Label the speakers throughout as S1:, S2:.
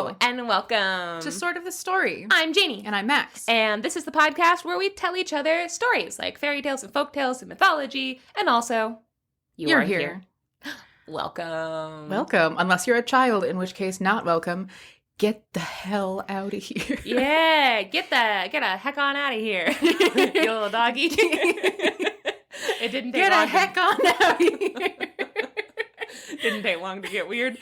S1: Hello, and welcome
S2: to Sort of the Story.
S1: I'm Janey.
S2: And I'm Max.
S1: And this is the podcast where we tell each other stories like fairy tales and folk tales and mythology, and also, you're here. Welcome.
S2: Welcome. Unless you're a child, in which case not welcome. Get the hell out of here.
S1: Yeah, get a heck on out of here, you little doggy. It didn't take long.
S2: Get a heck on out of here.
S1: Didn't take long to get weird.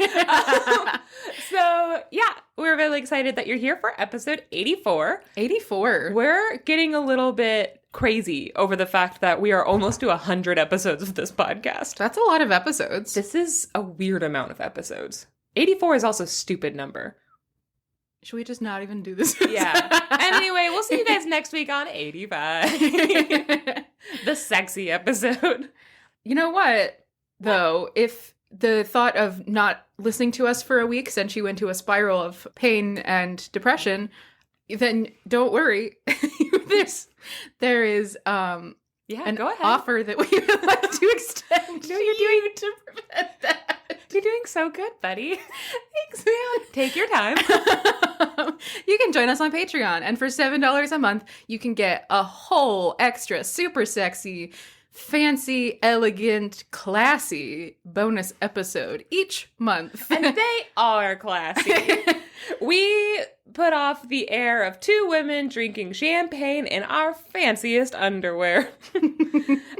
S1: So, yeah, we're really excited that you're here for episode 84.
S2: 84.
S1: We're getting a little bit crazy over the fact that we are almost to 100 episodes of this podcast.
S2: That's a lot of episodes.
S1: This is a weird amount of episodes. 84 is also a stupid number.
S2: Should we just not even do this?
S1: Yeah. Anyway, we'll see you guys next week on 85. The sexy episode.
S2: You know what, though? If the thought of not listening to us for a week sent you into a spiral of pain and depression, then don't worry. There is an
S1: go ahead.
S2: offer that we would like to extend.
S1: No, you're doing
S2: to prevent that.
S1: You're doing so good, buddy.
S2: Thanks, man.
S1: Take your time.
S2: You can join us on Patreon, and for $7 a month, you can get a whole extra super sexy, fancy, elegant, classy bonus episode each month.
S1: And they are classy. We put off the air of two women drinking champagne in our fanciest underwear.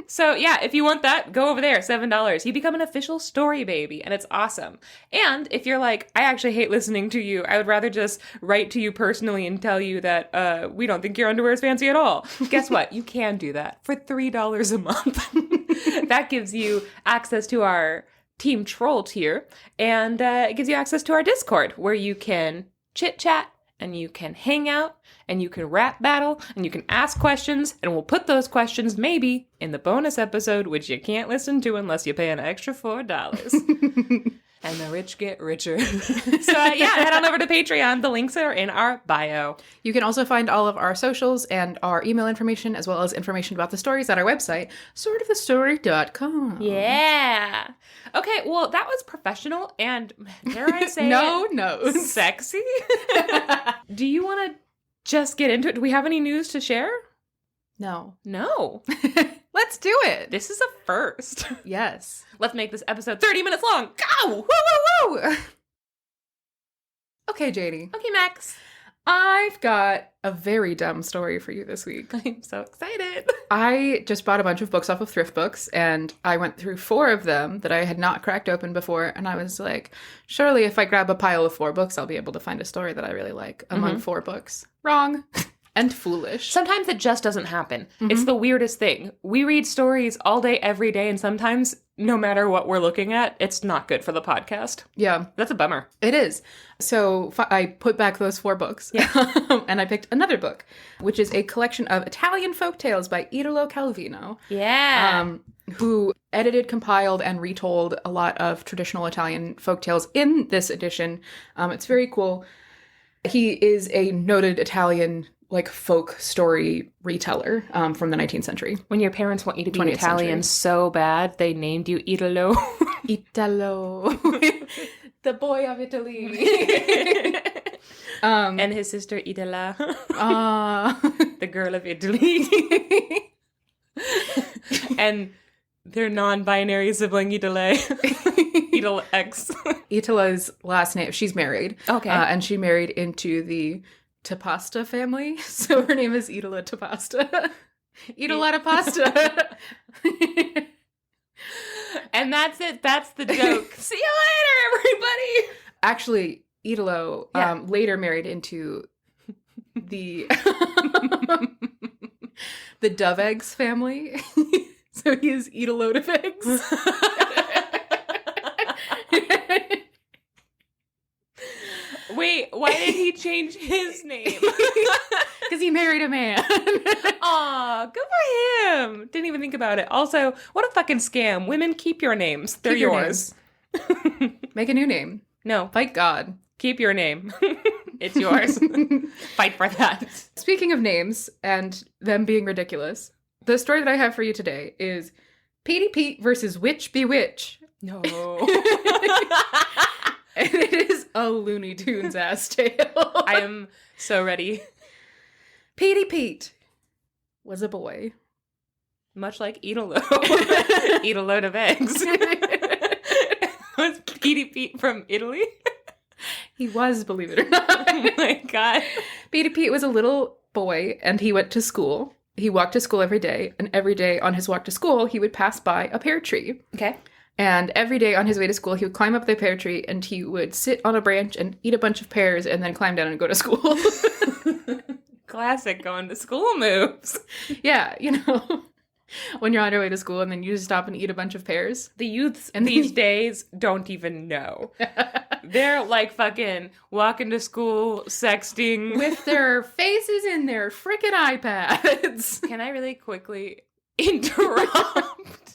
S1: So yeah, if you want that, go over there, $7. You become an official story baby, and it's awesome. And if you're like, I actually hate listening to you, I would rather just write to you personally and tell you that we don't think your underwear is fancy at all. Guess what? You can do that for $3 a month. That gives you access to our Team Troll tier, and it gives you access to our Discord, where you can chit-chat, and you can hang out, and you can rap battle, and you can ask questions, and we'll put those questions maybe in the bonus episode, which you can't listen to unless you pay an extra $4. And the rich get richer. So yeah, head on over to Patreon. The links are in our bio.
S2: You can also find all of our socials and our email information, as well as information about the stories at our website, sortofthestory.com.
S1: Yeah. Okay, well, that was professional and, dare I say
S2: No.
S1: Sexy? Do you want to just get into it? Do we have any news to share?
S2: No.
S1: Let's
S2: do it.
S1: This is a first.
S2: Yes.
S1: Let's make this episode 30 minutes long. Go!
S2: Woo, woo, woo! Okay, Janey.
S1: Okay, Max.
S2: I've got a very dumb story for you this week.
S1: I'm so excited.
S2: I just bought a bunch of books off of Thrift Books, and I went through 4 of them that I had not cracked open before, and I was like, surely if I grab a pile of 4 books, I'll be able to find a story that I really like among 4 books. Wrong. And foolish.
S1: Sometimes it just doesn't happen. It's the weirdest thing. We read stories all day, every day, and sometimes, no matter what we're looking at, it's not good for the podcast.
S2: Yeah.
S1: That's a bummer.
S2: It is. So I put back those 4 books.
S1: Yeah.
S2: And I picked another book, which is a collection of Italian folktales by Italo Calvino.
S1: Yeah.
S2: Who edited, compiled, and retold a lot of traditional Italian folktales in this edition. It's very cool. He is a noted Italian folk story reteller from the 19th century.
S1: When your parents want you to be Italian so bad, they named you Italo.
S2: Italo. The boy of Italy.
S1: And his sister Itala. The girl of Italy. And their non-binary sibling Itale. Itala X.
S2: Itala's last name, she's married.
S1: Okay.
S2: And she married into the Tapasta family, so her name is Itala Tapasta. Eat a lot of pasta.
S1: And that's it. That's the joke. See you later, everybody.
S2: Actually, Italo later married into the the Dove Eggs family. So he is Eat a load of eggs.
S1: Wait, why did he change his name?
S2: Because he married a man.
S1: Aw, good for him. Didn't even think about it. Also, what a fucking scam. Women, keep your names. They're yours.
S2: Make a new name.
S1: No.
S2: Fight God.
S1: Keep your name. It's yours. Fight for that.
S2: Speaking of names and them being ridiculous, the story that I have for you today is Petie versus Witch Bea-Witch.
S1: No.
S2: And it is a Looney Tunes ass tale.
S1: I am so ready.
S2: Pete was a boy.
S1: Much like eat a load. Eat a load of eggs. Was Pete from Italy?
S2: He was, believe it or not.
S1: Oh my god.
S2: Pete was a little boy, and he went to school. He walked to school every day, and every day on his walk to school, he would pass by a pear tree.
S1: Okay.
S2: And every day on his way to school, he would climb up the pear tree, and he would sit on a branch and eat a bunch of pears, and then climb down and go to school.
S1: Classic going to school moves.
S2: Yeah, you know, when you're on your way to school and then you just stop and eat a bunch of pears.
S1: The youths these days don't even know. They're like fucking walking to school, sexting.
S2: With their faces in their frickin' iPads.
S1: Can I really quickly interrupt?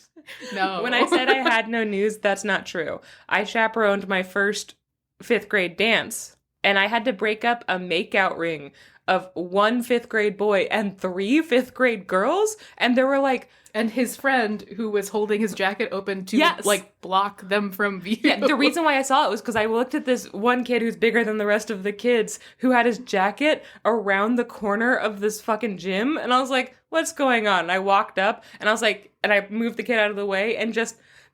S2: No.
S1: When I said I had no news, that's not true. I chaperoned my first 5th grade dance, and I had to break up a makeout ring of 1 5th grade boy and 3 5th grade girls, and there were like...
S2: And his friend who was holding his jacket open to,
S1: yes,
S2: like, block them from view.
S1: Yeah, the reason why I saw it was because I looked at this one kid who's bigger than the rest of the kids who had his jacket around the corner of this fucking gym, and I was like, what's going on? And I walked up, and I was like, and I moved the kid out of the way, and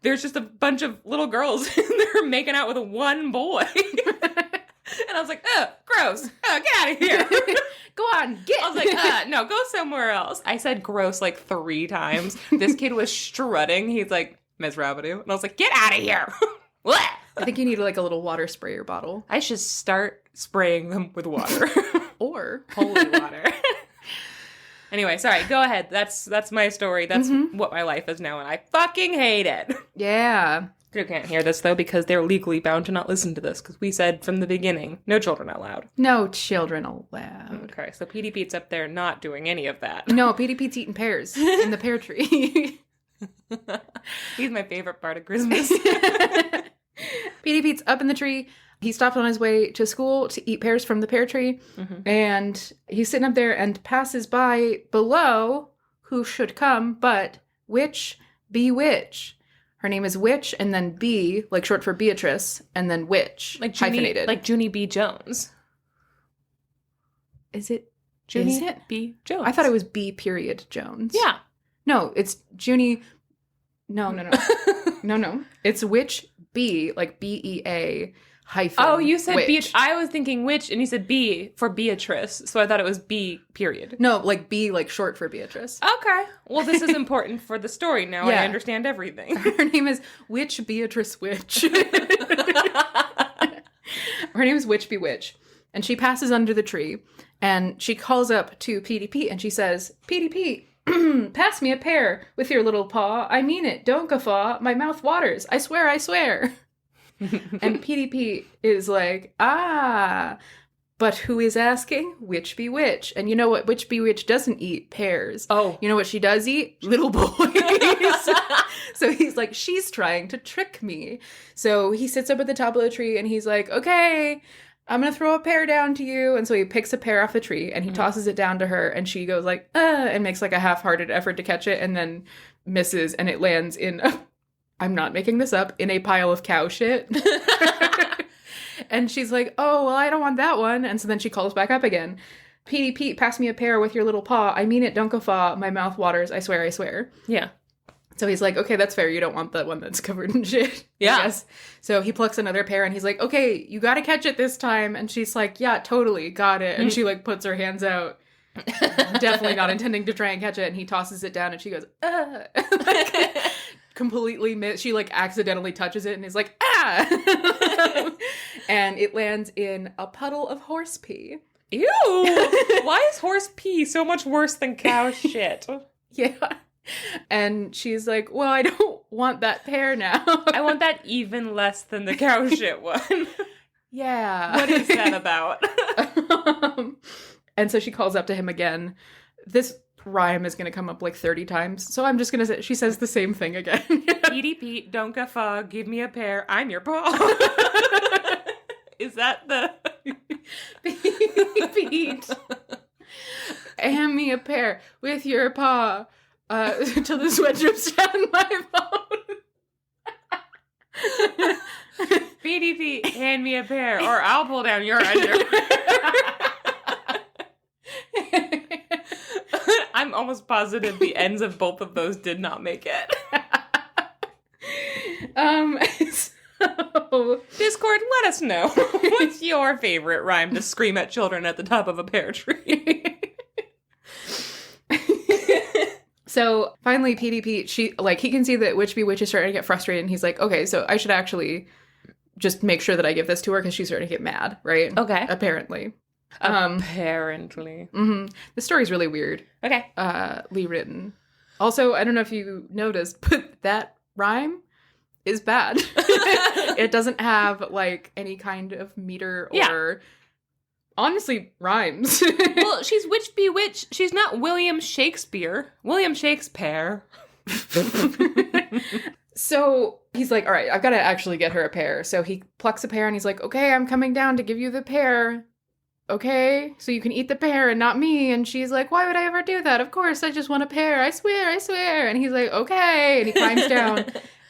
S1: there's just a bunch of little girls, and they're making out with one boy. And I was like, ugh, gross. Oh, get out of here.
S2: Go on, get.
S1: I was like, no, go somewhere else. I said gross like 3 times. This kid was strutting. He's like, Miss Rabideau. And I was like, get out of here.
S2: I think you need like a little water sprayer bottle.
S1: I should start spraying them with water.
S2: Or
S1: holy water. Anyway, sorry, go ahead. That's my story. That's what my life is now, and I fucking hate it.
S2: Yeah.
S1: You can't hear this, though, because they're legally bound to not listen to this, because we said from the beginning, no children allowed.
S2: No children allowed.
S1: Okay, so Pete's up there not doing any of that.
S2: No, Pete's eating pears in the pear tree.
S1: He's my favorite part of Christmas.
S2: Pete's up in the tree. He stopped on his way to school to eat pears from the pear tree, and he's sitting up there and passes by below, who should come, but Bea-Witch. Her name is Witch, and then B, like short for Beatrice, and then Witch,
S1: like
S2: hyphenated.
S1: Like Junie B. Jones.
S2: Is it?
S1: Junie
S2: is it?
S1: B. Jones.
S2: I thought it was B. Jones.
S1: Yeah.
S2: No, it's Junie. No. No. It's Witch B, like Bea hyphen.
S1: Oh, you said
S2: Witch.
S1: Beatrice. I was thinking Witch, and you said B for Beatrice, so I thought it was B.
S2: No, like B, like short for Beatrice.
S1: Okay. Well, this is important for the story now.
S2: Yeah.
S1: I understand everything.
S2: Her name is Witch Beatrice Witch. Her name is Witch Bea-Witch. And she passes under the tree, and she calls up to Petie, and she says, Petie, pass me a pear with your little paw. I mean it. Don't guffaw. My mouth waters. I swear. And Petie is like, but who is asking? Witch Bea-Witch. And you know what Witch Bea-Witch doesn't eat? Pears.
S1: Oh.
S2: You know what she does eat? Little boys. So he's like, she's trying to trick me. So he sits up at the top of the tree and he's like, okay, I'm going to throw a pear down to you. And so he picks a pear off the tree and he tosses it down to her, and she goes like, and makes like a half-hearted effort to catch it, and then misses, and it lands in, I'm not making this up, in a pile of cow shit. And she's like, oh, well, I don't want that one. And so then she calls back up again. Petie, pass me a pear with your little paw. I mean it, don't guffaw. My mouth waters. I swear.
S1: Yeah.
S2: So he's like, okay, that's fair. You don't want the one that's covered in shit.
S1: Yeah.
S2: Yes. So he plucks another pear and he's like, okay, you got to catch it this time. And she's like, yeah, totally. Got it. And she like puts her hands out. Definitely not intending to try and catch it. And he tosses it down and she goes, like, completely she like accidentally touches it and is like, and it lands in a puddle of horse pee.
S1: Ew. Why is horse pee so much worse than cow shit?
S2: Yeah. And she's like, well, I don't want that pear now.
S1: I want that even less than the cow shit one.
S2: Yeah.
S1: What is that about?
S2: And so she calls up to him again. This rhyme is going to come up like 30 times. So I'm just going to say, she says the same thing again.
S1: Petie, don't guffaw, give me a pear, I'm your paw. Is that the...
S2: Pete, hand me a pear with your paw till the sweat drips down my phone.
S1: Petie, hand hand me a pair, or I'll pull down your underwear. I'm almost positive the ends of both of those did not make it.
S2: So
S1: Discord, let us know. What's your favorite rhyme to scream at children at the top of a pear tree?
S2: So finally, Pete, he can see that Witch Bea-Witch is starting to get frustrated, and he's like, okay, so I should actually just make sure that I give this to her because she's starting to get mad, right?
S1: Okay.
S2: Apparently.
S1: Apparently.
S2: Mm-hmm. The story's really weird.
S1: Okay.
S2: Lee written. Also, I don't know if you noticed, but that rhyme is bad. It doesn't have, like, any kind of meter or... honestly, rhymes.
S1: Well, she's Witch Bea-Witch. She's not William Shakespeare. William Shakespeare.
S2: So he's like, all right, I've got to actually get her a pear. So he plucks a pear and he's like, okay, I'm coming down to give you the pear. Okay, so you can eat the pear and not me. And she's like, why would I ever do that? Of course, I just want a pear. I swear. And he's like, okay. And he climbs down.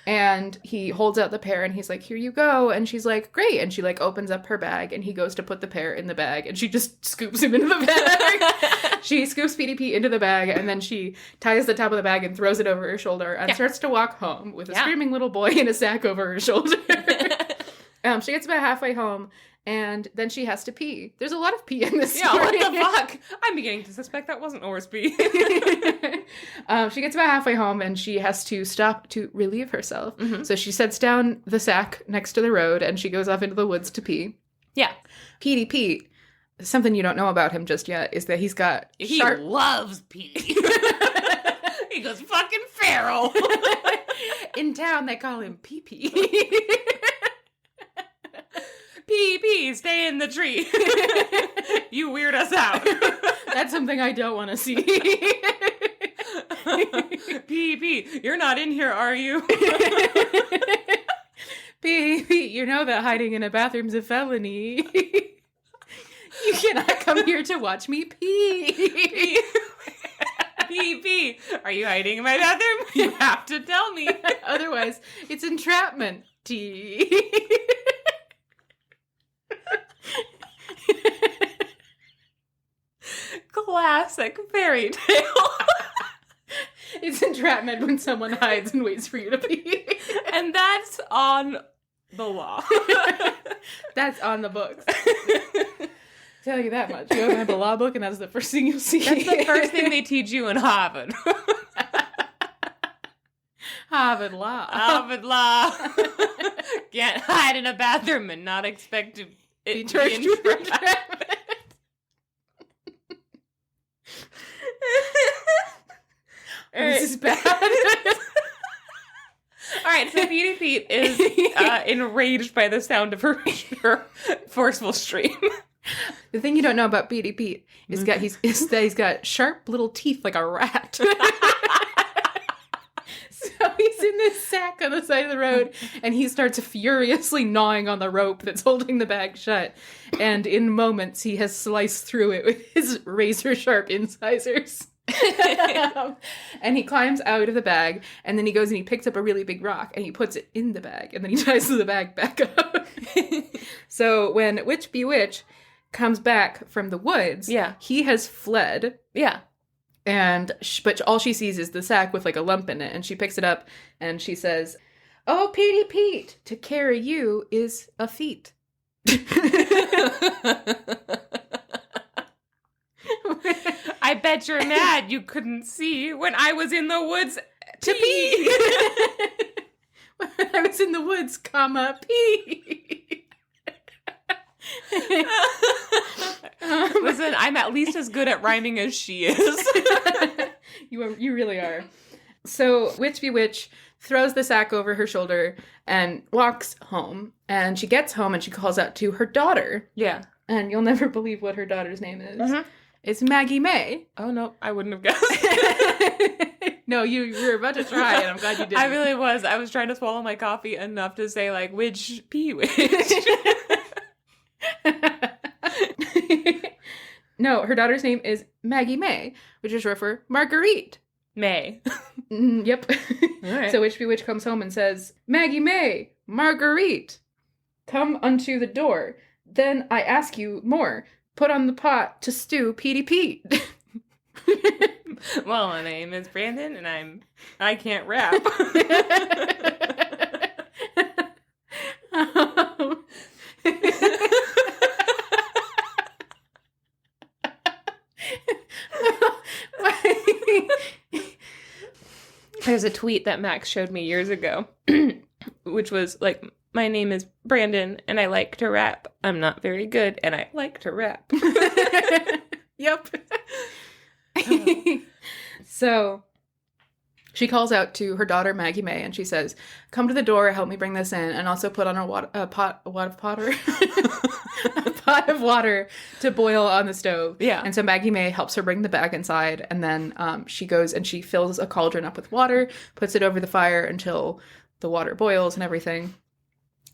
S2: And he holds out the pear and he's like, here you go. And she's like, great. And she like opens up her bag and he goes to put the pear in the bag and she just scoops him into the bag. She scoops Petie into the bag and then she ties the top of the bag and throws it over her shoulder and starts to walk home with a screaming little boy in a sack over her shoulder. She gets about halfway home and then she has to pee. There's a lot of pee in this story.
S1: Yeah, what the fuck? I'm beginning to suspect that wasn't horse pee.
S2: She gets about halfway home and she has to stop to relieve herself. Mm-hmm. So she sets down the sack next to the road and she goes off into the woods to pee.
S1: Yeah.
S2: Pete, something you don't know about him just yet is that he
S1: loves pee. He goes fucking feral.
S2: In town they call him Pee.
S1: Pee, stay in the tree. You weird us out.
S2: That's something I don't want to see.
S1: Pee, you're not in here, are you?
S2: Pee, you know that hiding in a bathroom's a felony. You cannot come here to watch me pee.
S1: Pee, are you hiding in my bathroom? You have to tell me.
S2: Otherwise, it's entrapment. Tea.
S1: Classic fairy tale.
S2: It's entrapment when someone hides and waits for you to pee.
S1: And that's on the law.
S2: That's on the books. Tell you that much. You open up a law book and that's the first thing you'll see.
S1: That's the first thing they teach you in Harvard.
S2: Harvard law.
S1: Harvard law. Can't hide in a bathroom and not expect to be charged with entrapment.
S2: This is bad.
S1: All right, so Pete is enraged by the sound of her forceful stream.
S2: The thing you don't know about Pete is that he's got sharp little teeth like a rat. So he's in this sack on the side of the road, and he starts furiously gnawing on the rope that's holding the bag shut. And in moments, he has sliced through it with his razor-sharp incisors. And he climbs out of the bag, and then he goes and he picks up a really big rock, and he puts it in the bag, and then he ties the bag back up. So when Witch Bea-Witch comes back from the woods, he has fled.
S1: Yeah.
S2: But all she sees is the sack with like a lump in it, and she picks it up and she says, "Oh, Pete, to carry you is a feat."
S1: I bet you're mad you couldn't see when I was in the woods to pee.
S2: When I was in the woods, pee.
S1: Listen, I'm at least as good at rhyming as she is.
S2: You really are. So Witch Bea-Witch throws the sack over her shoulder and walks home. And she gets home and she calls out to her daughter.
S1: Yeah.
S2: And you'll never believe what her daughter's name is.
S1: Mm-hmm.
S2: It's Maggie May.
S1: Oh, no, I wouldn't have guessed.
S2: No, you were about to try, and I'm glad you did.
S1: I really was. I was trying to swallow my coffee enough to say, like, Witch Bea-Witch.
S2: No, her daughter's name is Maggie May, which is short for Marguerite.
S1: May.
S2: Yep.
S1: All right.
S2: So Witch Bea-Witch comes home and says, "Maggie May, Marguerite." come unto the door. Then I ask you more. Put on the pot to stew Petie Pete.
S1: Well, my name is Brandon, and I can't rap. There's a tweet that Max showed me years ago, which was like, my name is Brandon, and I like to rap. I'm not very good, and I like to rap.
S2: Yep. So she calls out to her daughter, Maggie May, and she says, come to the door, help me bring this in, and also put on a pot of water to boil on the stove.
S1: Yeah.
S2: And so Maggie May helps her bring the bag inside, and then she goes and she fills a cauldron up with water, puts it over the fire until the water boils and everything.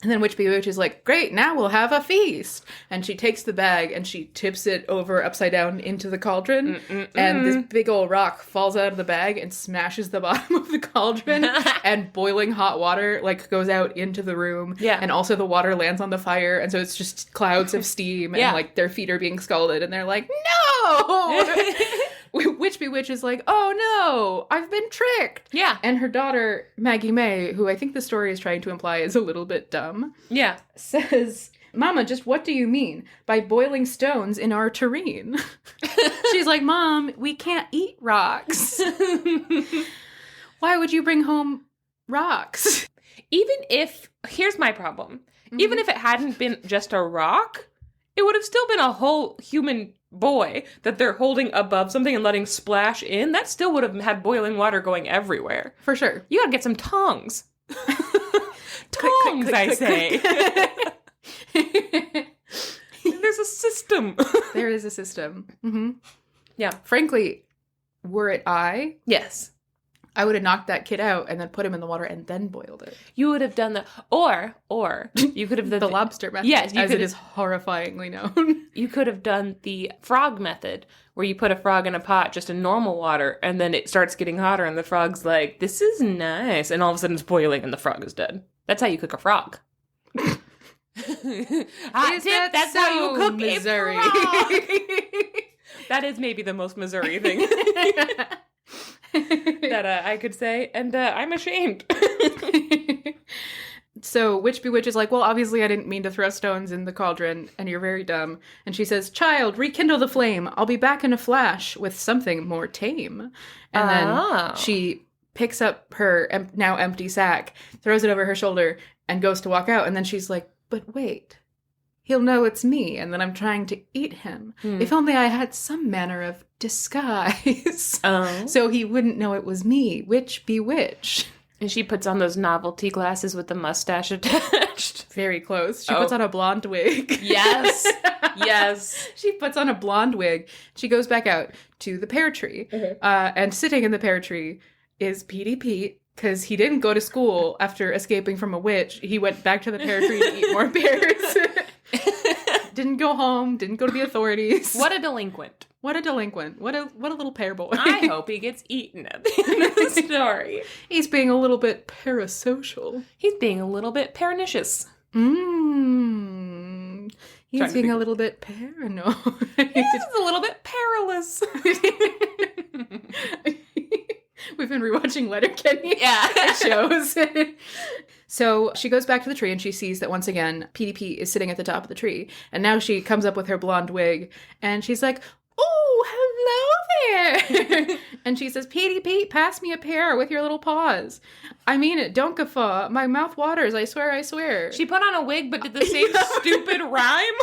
S2: And then Witch Bea-Witch is like, great, now we'll have a feast. And she takes the bag and she tips it over upside down into the cauldron. And this big old rock falls out of the bag and smashes the bottom of the cauldron. And boiling hot water, like, goes out into the room.
S1: Yeah.
S2: And also the water lands on the fire. And so it's just clouds of steam. And, like, their feet are being scalded. And they're like, no! Witch Bea-Witch is like, oh no, I've been tricked.
S1: Yeah.
S2: And her daughter, Maggie May, who I think the story is trying to imply is a little bit dumb, says, Mama, just what do you mean by boiling stones in our tureen? She's like, Mom, we can't eat rocks. Why would you bring home rocks?
S1: Here's my problem. Even if it hadn't been just a rock, it would have still been a whole human boy that they're holding above something and letting splash in. That still would have had boiling water going everywhere.
S2: For sure.
S1: You gotta get some tongs. Tongs, I say. There's a system.
S2: There is a system. Mm-hmm.
S1: Yeah.
S2: Frankly, were it I,
S1: yes,
S2: I would have knocked that kid out and then put him in the water and then boiled it.
S1: You would have done or you could have
S2: the lobster method.
S1: Yes,
S2: as it is horrifyingly known.
S1: You could have done the frog method, where you put a frog in a pot just in normal water, and then it starts getting hotter, and the frog's like, "This is nice," and all of a sudden it's boiling, and the frog is dead. That's how you cook a frog. Hot tip, that's how you cook Missouri. A frog. That is maybe the most Missouri thing that I could say, and I'm ashamed.
S2: So Witch Bea-Witch is like, well, obviously I didn't mean to throw stones in the cauldron, and you're very dumb. And she says, child, rekindle the flame. I'll be back in a flash with something more tame. And then she picks up her now empty sack, throws it over her shoulder, and goes to walk out. And then she's like, but wait. He'll know it's me, and that I'm trying to eat him. If only I had some manner of disguise. So he wouldn't know it was me, Witch Bea-Witch.
S1: And she puts on those novelty glasses with the mustache attached.
S2: Very close. She puts on a blonde wig.
S1: Yes. Yes.
S2: She puts on a blonde wig. She goes back out to the pear tree. And sitting in the pear tree is Petie Pete, because he didn't go to school after escaping from a witch. He went back to the pear tree to eat more pears. Didn't go home. Didn't go to the authorities.
S1: What a delinquent.
S2: What a delinquent. What a little pear boy.
S1: I hope he gets eaten at the end of the story.
S2: He's being a little bit parasocial.
S1: He's being a little bit pernicious.
S2: He's being a little bit paranoid.
S1: He's a little bit perilous.
S2: We've been rewatching Letterkenny.
S1: Yeah.
S2: It shows. So she goes back to the tree and she sees that once again, Petie Pete is sitting at the top of the tree. And now she comes up with her blonde wig and she's like, oh, hello there. And she says, Petie Pete, pass me a pear with your little paws. I mean it, don't guffaw. My mouth waters, I swear, I swear.
S1: She put on a wig but did the same stupid rhyme.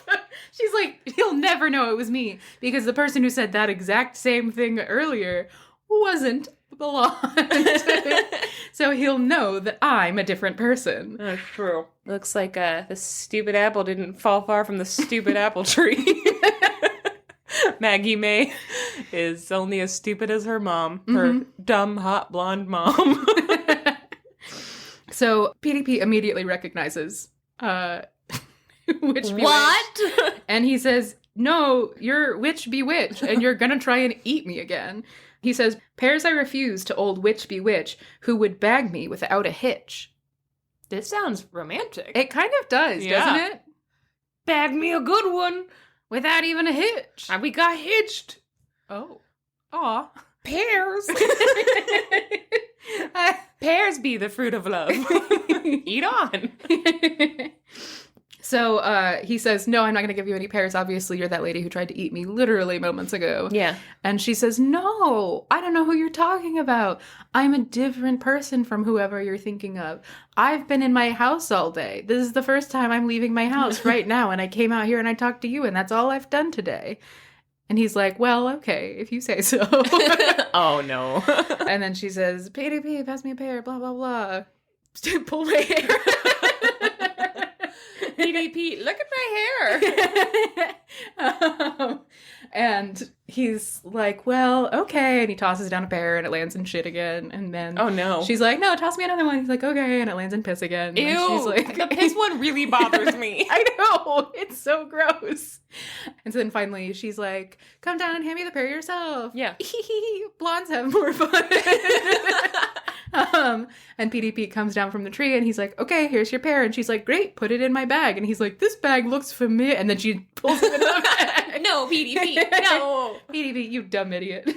S2: Yep. She's like, he'll never know it was me. Because the person who said that exact same thing earlier wasn't blonde. So he'll know that I'm a different person.
S1: That's true. Looks like the stupid apple didn't fall far from the stupid apple tree. Maggie May is only as stupid as her mom. Her dumb, hot, blonde mom.
S2: So Petie Pete immediately recognizes Witch Bea-Witch.
S1: What?
S2: And he says, no, you're Witch Bea-Witch, and you're gonna try and eat me again. He says, pears I refuse to old Witch Bea-Witch, who would bag me without a hitch.
S1: This sounds romantic.
S2: It kind of does,
S1: Yeah.
S2: doesn't it?
S1: Bag me a good one.
S2: Without even a hitch.
S1: And we got hitched.
S2: Oh. Aw.
S1: Pears. Pears be the fruit of love. Eat on.
S2: So he says, no, I'm not going to give you any pears. Obviously, you're that lady who tried to eat me literally moments ago.
S1: Yeah.
S2: And she says, no, I don't know who you're talking about. I'm a different person from whoever you're thinking of. I've been in my house all day. This is the first time I'm leaving my house right now. And I came out here and I talked to you, and that's all I've done today. And he's like, well, okay, if you say so.
S1: Oh, no.
S2: And then she says, Petie, pass me a pear, blah, blah, blah. Pull my hair.
S1: Pete, look at my hair.
S2: And he's like, well, okay. And he tosses down a pear and it lands in shit again. And then
S1: Oh, no.
S2: she's like, no, toss me another one. He's like, okay. And it lands in piss again.
S1: Ew.
S2: And she's like,
S1: The piss one really bothers me.
S2: I know. It's so gross. And so then finally she's like, come down and hand me the pear yourself.
S1: Yeah.
S2: Blondes have more fun. And Pete comes down from the tree and he's like, okay, here's your pear. And she's like, great, put it in my bag. And he's like, this bag looks familiar. And then she pulls it in the bag.
S1: No, Pete, no.
S2: Pete, you dumb idiot.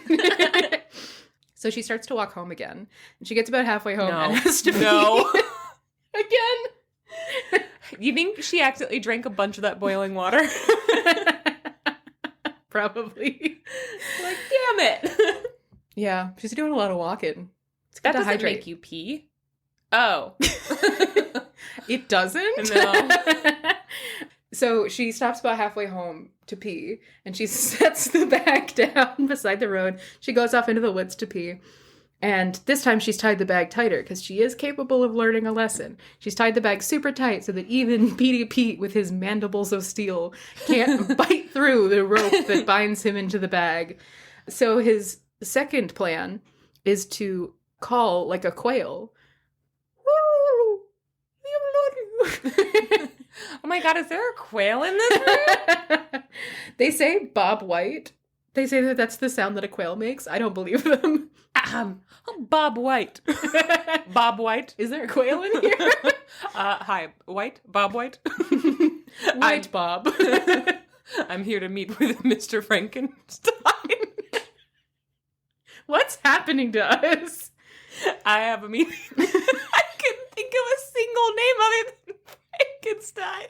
S2: So she starts to walk home again. And she gets about halfway home and has to pee again.
S1: You think she accidentally drank a bunch of that boiling water?
S2: Probably.
S1: Like, damn it.
S2: Yeah, she's doing a lot of walking.
S1: That doesn't make you pee. Oh.
S2: It doesn't?
S1: No.
S2: So she stops about halfway home to pee, and she sets the bag down beside the road. She goes off into the woods to pee. And this time she's tied the bag tighter because she is capable of learning a lesson. She's tied the bag super tight so that even Pete with his mandibles of steel can't bite through the rope that binds him into the bag. So his second plan is to call like a quail.
S1: Oh my god, is there a quail in this room?
S2: They say Bob White. They say that that's the sound that a quail makes. I don't believe them.
S1: Bob White. Bob White.
S2: Is there a quail in here?
S1: Hi, White? Bob White?
S2: White Bob.
S1: I'm here to meet with Mr. Frankenstein.
S2: What's happening to us?
S1: I have a meeting. I couldn't think of a single name other than Frankenstein.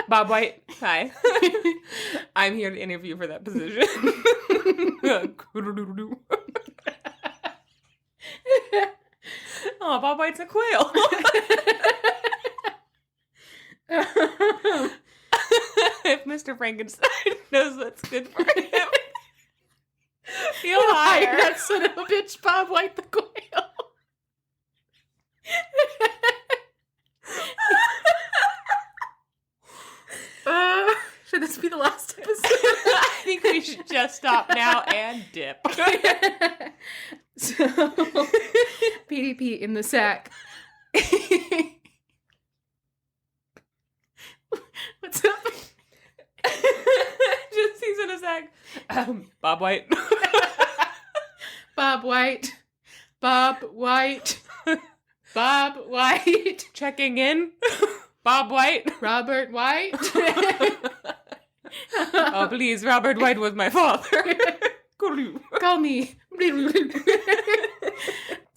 S1: Bob White, hi. I'm here to interview for that position. Oh, Bob White's a quail. If Mr. Frankenstein knows what's good for him, he'll hire
S2: that son of a bitch, Bob White the quail. Should this be the last episode?
S1: I think we should just stop now and dip.
S2: So, PDP in the sack. What's up?
S1: Just he's in a sack. Bob White.
S2: Bob White. Bob White. Bob White.
S1: Checking in. Bob White.
S2: Robert White.
S1: Oh, please, Robert White was my father.
S2: Call me.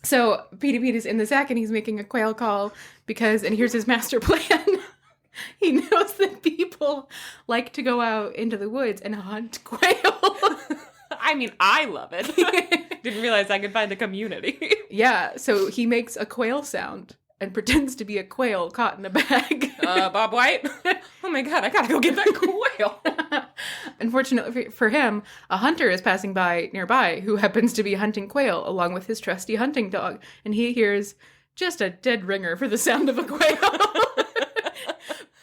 S2: So, Pete is in the sack and he's making a quail call because, and here's his master plan. He knows that people like to go out into the woods and hunt quail.
S1: I mean, I love it. Didn't realize I could find a community.
S2: Yeah, so he makes a quail sound and pretends to be a quail caught in a bag.
S1: Bob White? Oh my god, I gotta go get that quail.
S2: Unfortunately for him, a hunter is passing by nearby who happens to be hunting quail along with his trusty hunting dog, and he hears just a dead ringer for the sound of a quail.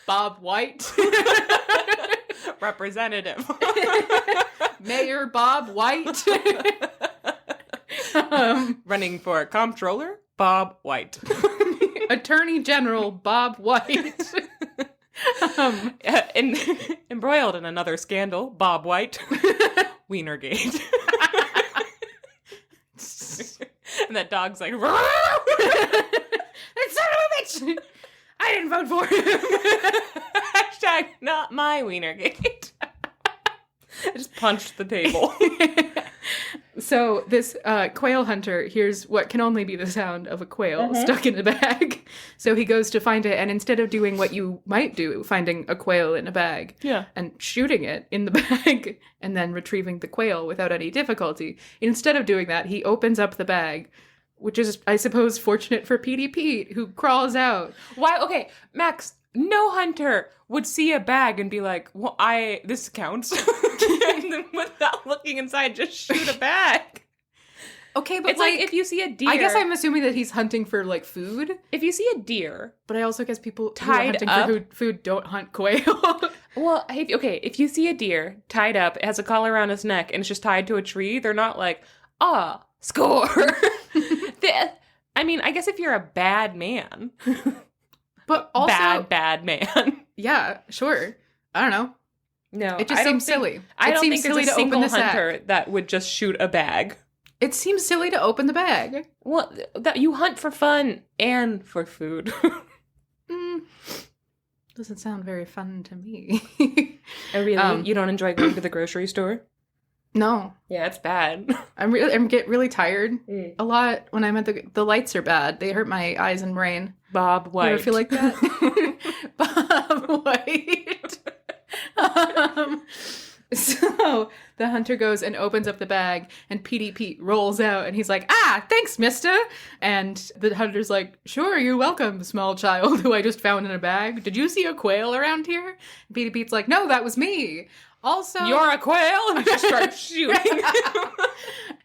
S2: Bob White.
S1: Representative.
S2: Mayor Bob White.
S1: Running for comptroller, Bob White.
S2: Attorney General Bob White.
S1: Embroiled in another scandal, Bob White. Wienergate. And that dog's like,
S2: It's Wienergate! I didn't vote for him.
S1: Hashtag not my Wienergate. I just punched the table.
S2: So this quail hunter hears what can only be the sound of a quail stuck in a bag. So he goes to find it, and instead of doing what you might do, finding a quail in a bag and shooting it in the bag and then retrieving the quail without any difficulty, instead of doing that, he opens up the bag, which is, I suppose, fortunate for Petie Pete, who crawls out.
S1: Why? Okay, Max, no hunter would see a bag and be like, well, this counts. And then without looking inside, just shoot a bag.
S2: Okay, but
S1: it's like if you see a deer.
S2: I guess I'm assuming that he's hunting for, like, food.
S1: If you see a deer.
S2: But I also guess people
S1: tied
S2: who are hunting
S1: up
S2: for food don't hunt quail.
S1: Well, if you see a deer tied up, it has a collar around his neck, and it's just tied to a tree, they're not like, score. I mean, I guess if you're a bad man.
S2: But also...
S1: Bad man.
S2: Yeah, sure. I don't know.
S1: No,
S2: it just seems silly.
S1: I don't think
S2: silly
S1: there's a
S2: to open
S1: single
S2: the
S1: hunter
S2: sack.
S1: that would just shoot a bag.
S2: It seems silly to open the bag.
S1: Well, that you hunt for fun and for food.
S2: Doesn't sound very fun to me.
S1: Oh, really? You don't enjoy going to the grocery store?
S2: No.
S1: Yeah, it's bad.
S2: I get really tired a lot when I'm at the lights are bad. They hurt my eyes and brain.
S1: Bob White.
S2: You ever feel like that? Bob White. So the hunter goes and opens up the bag, and Petie Pete rolls out, and he's like, thanks, mister. And the hunter's like, sure, you're welcome, small child who I just found in a bag. Did you see a quail around here? And Petie Pete's like, no, that was me. Also,
S1: you're a quail? And just start shooting.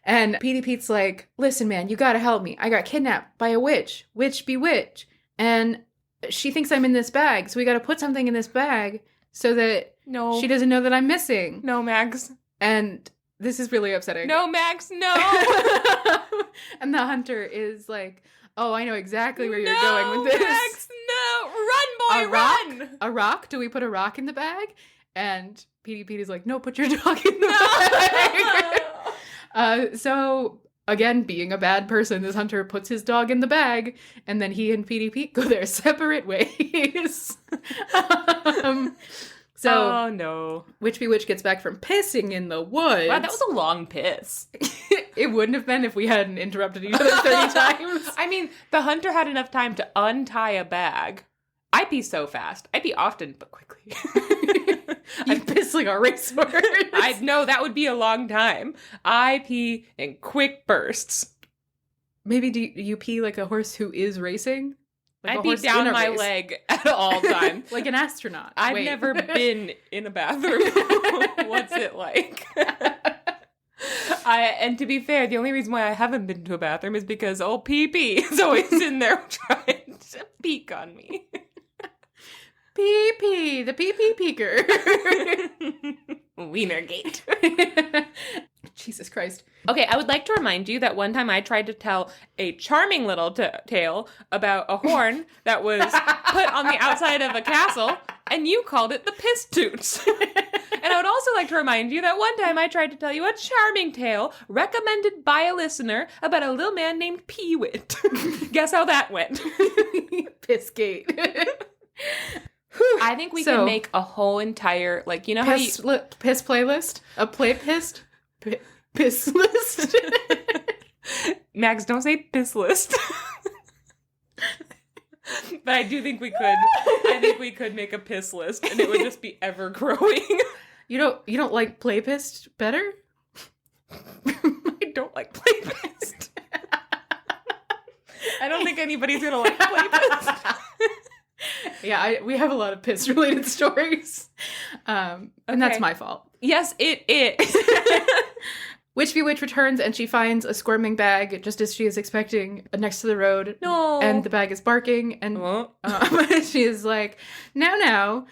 S2: And Petie Pete's like, listen, man, you gotta help me. I got kidnapped by a witch. Witch bewitch. And she thinks I'm in this bag, so we gotta put something in this bag so that she doesn't know that I'm missing.
S1: No, Max.
S2: And this is really upsetting.
S1: No, Max, no.
S2: And the hunter is like, oh, I know exactly where you're going with this.
S1: Max, no. Run, boy, run.
S2: A rock? Do we put a rock in the bag? And Petie Pete is like, no, put your dog in the bag. So, again, being a bad person, this hunter puts his dog in the bag, and then he and Petie Pete go their separate ways.
S1: Oh, no.
S2: Witch Bewitch gets back from pissing in the woods.
S1: Wow, that was a long piss.
S2: It wouldn't have been if we hadn't interrupted each other 30 times.
S1: I mean, the hunter had enough time to untie a bag. I pee so fast. I pee often, but quickly.
S2: You piss like a racehorse.
S1: I know, that would be a long time. I pee in quick bursts.
S2: Maybe do you pee like a horse who is racing? Like
S1: I pee down my leg at all times.
S2: Like an astronaut.
S1: I've never been in a bathroom. What's it like? And to be fair, the only reason why I haven't been to a bathroom is because old Pee-Pee is always in there trying to peek on me.
S2: Pee-Pee, the Pee-Pee peeker.
S1: Wienergate.
S2: Jesus Christ.
S1: Okay, I would like to remind you that one time I tried to tell a charming little tale about a horn that was put on the outside of a castle, and you called it the piss toots. And I would also like to remind you that one time I tried to tell you a charming tale recommended by a listener about a little man named Pee-Wit. Guess how that went?
S2: Pissgate.
S1: I think we could make a whole entire, like, you know how
S2: piss playlist? A play pissed? Piss list?
S1: Max, don't say piss list. But I do think we could. I think we could make a piss list, and it would just be ever growing.
S2: You don't like play pissed better?
S1: I don't like play pissed. I don't think anybody's gonna like play pissed.
S2: Yeah, we have a lot of piss-related stories. And that's my fault.
S1: Yes, it is.
S2: Witch Witch returns, and she finds a squirming bag, just as she is expecting, next to the road.
S1: No.
S2: And the bag is barking, and she is like, now,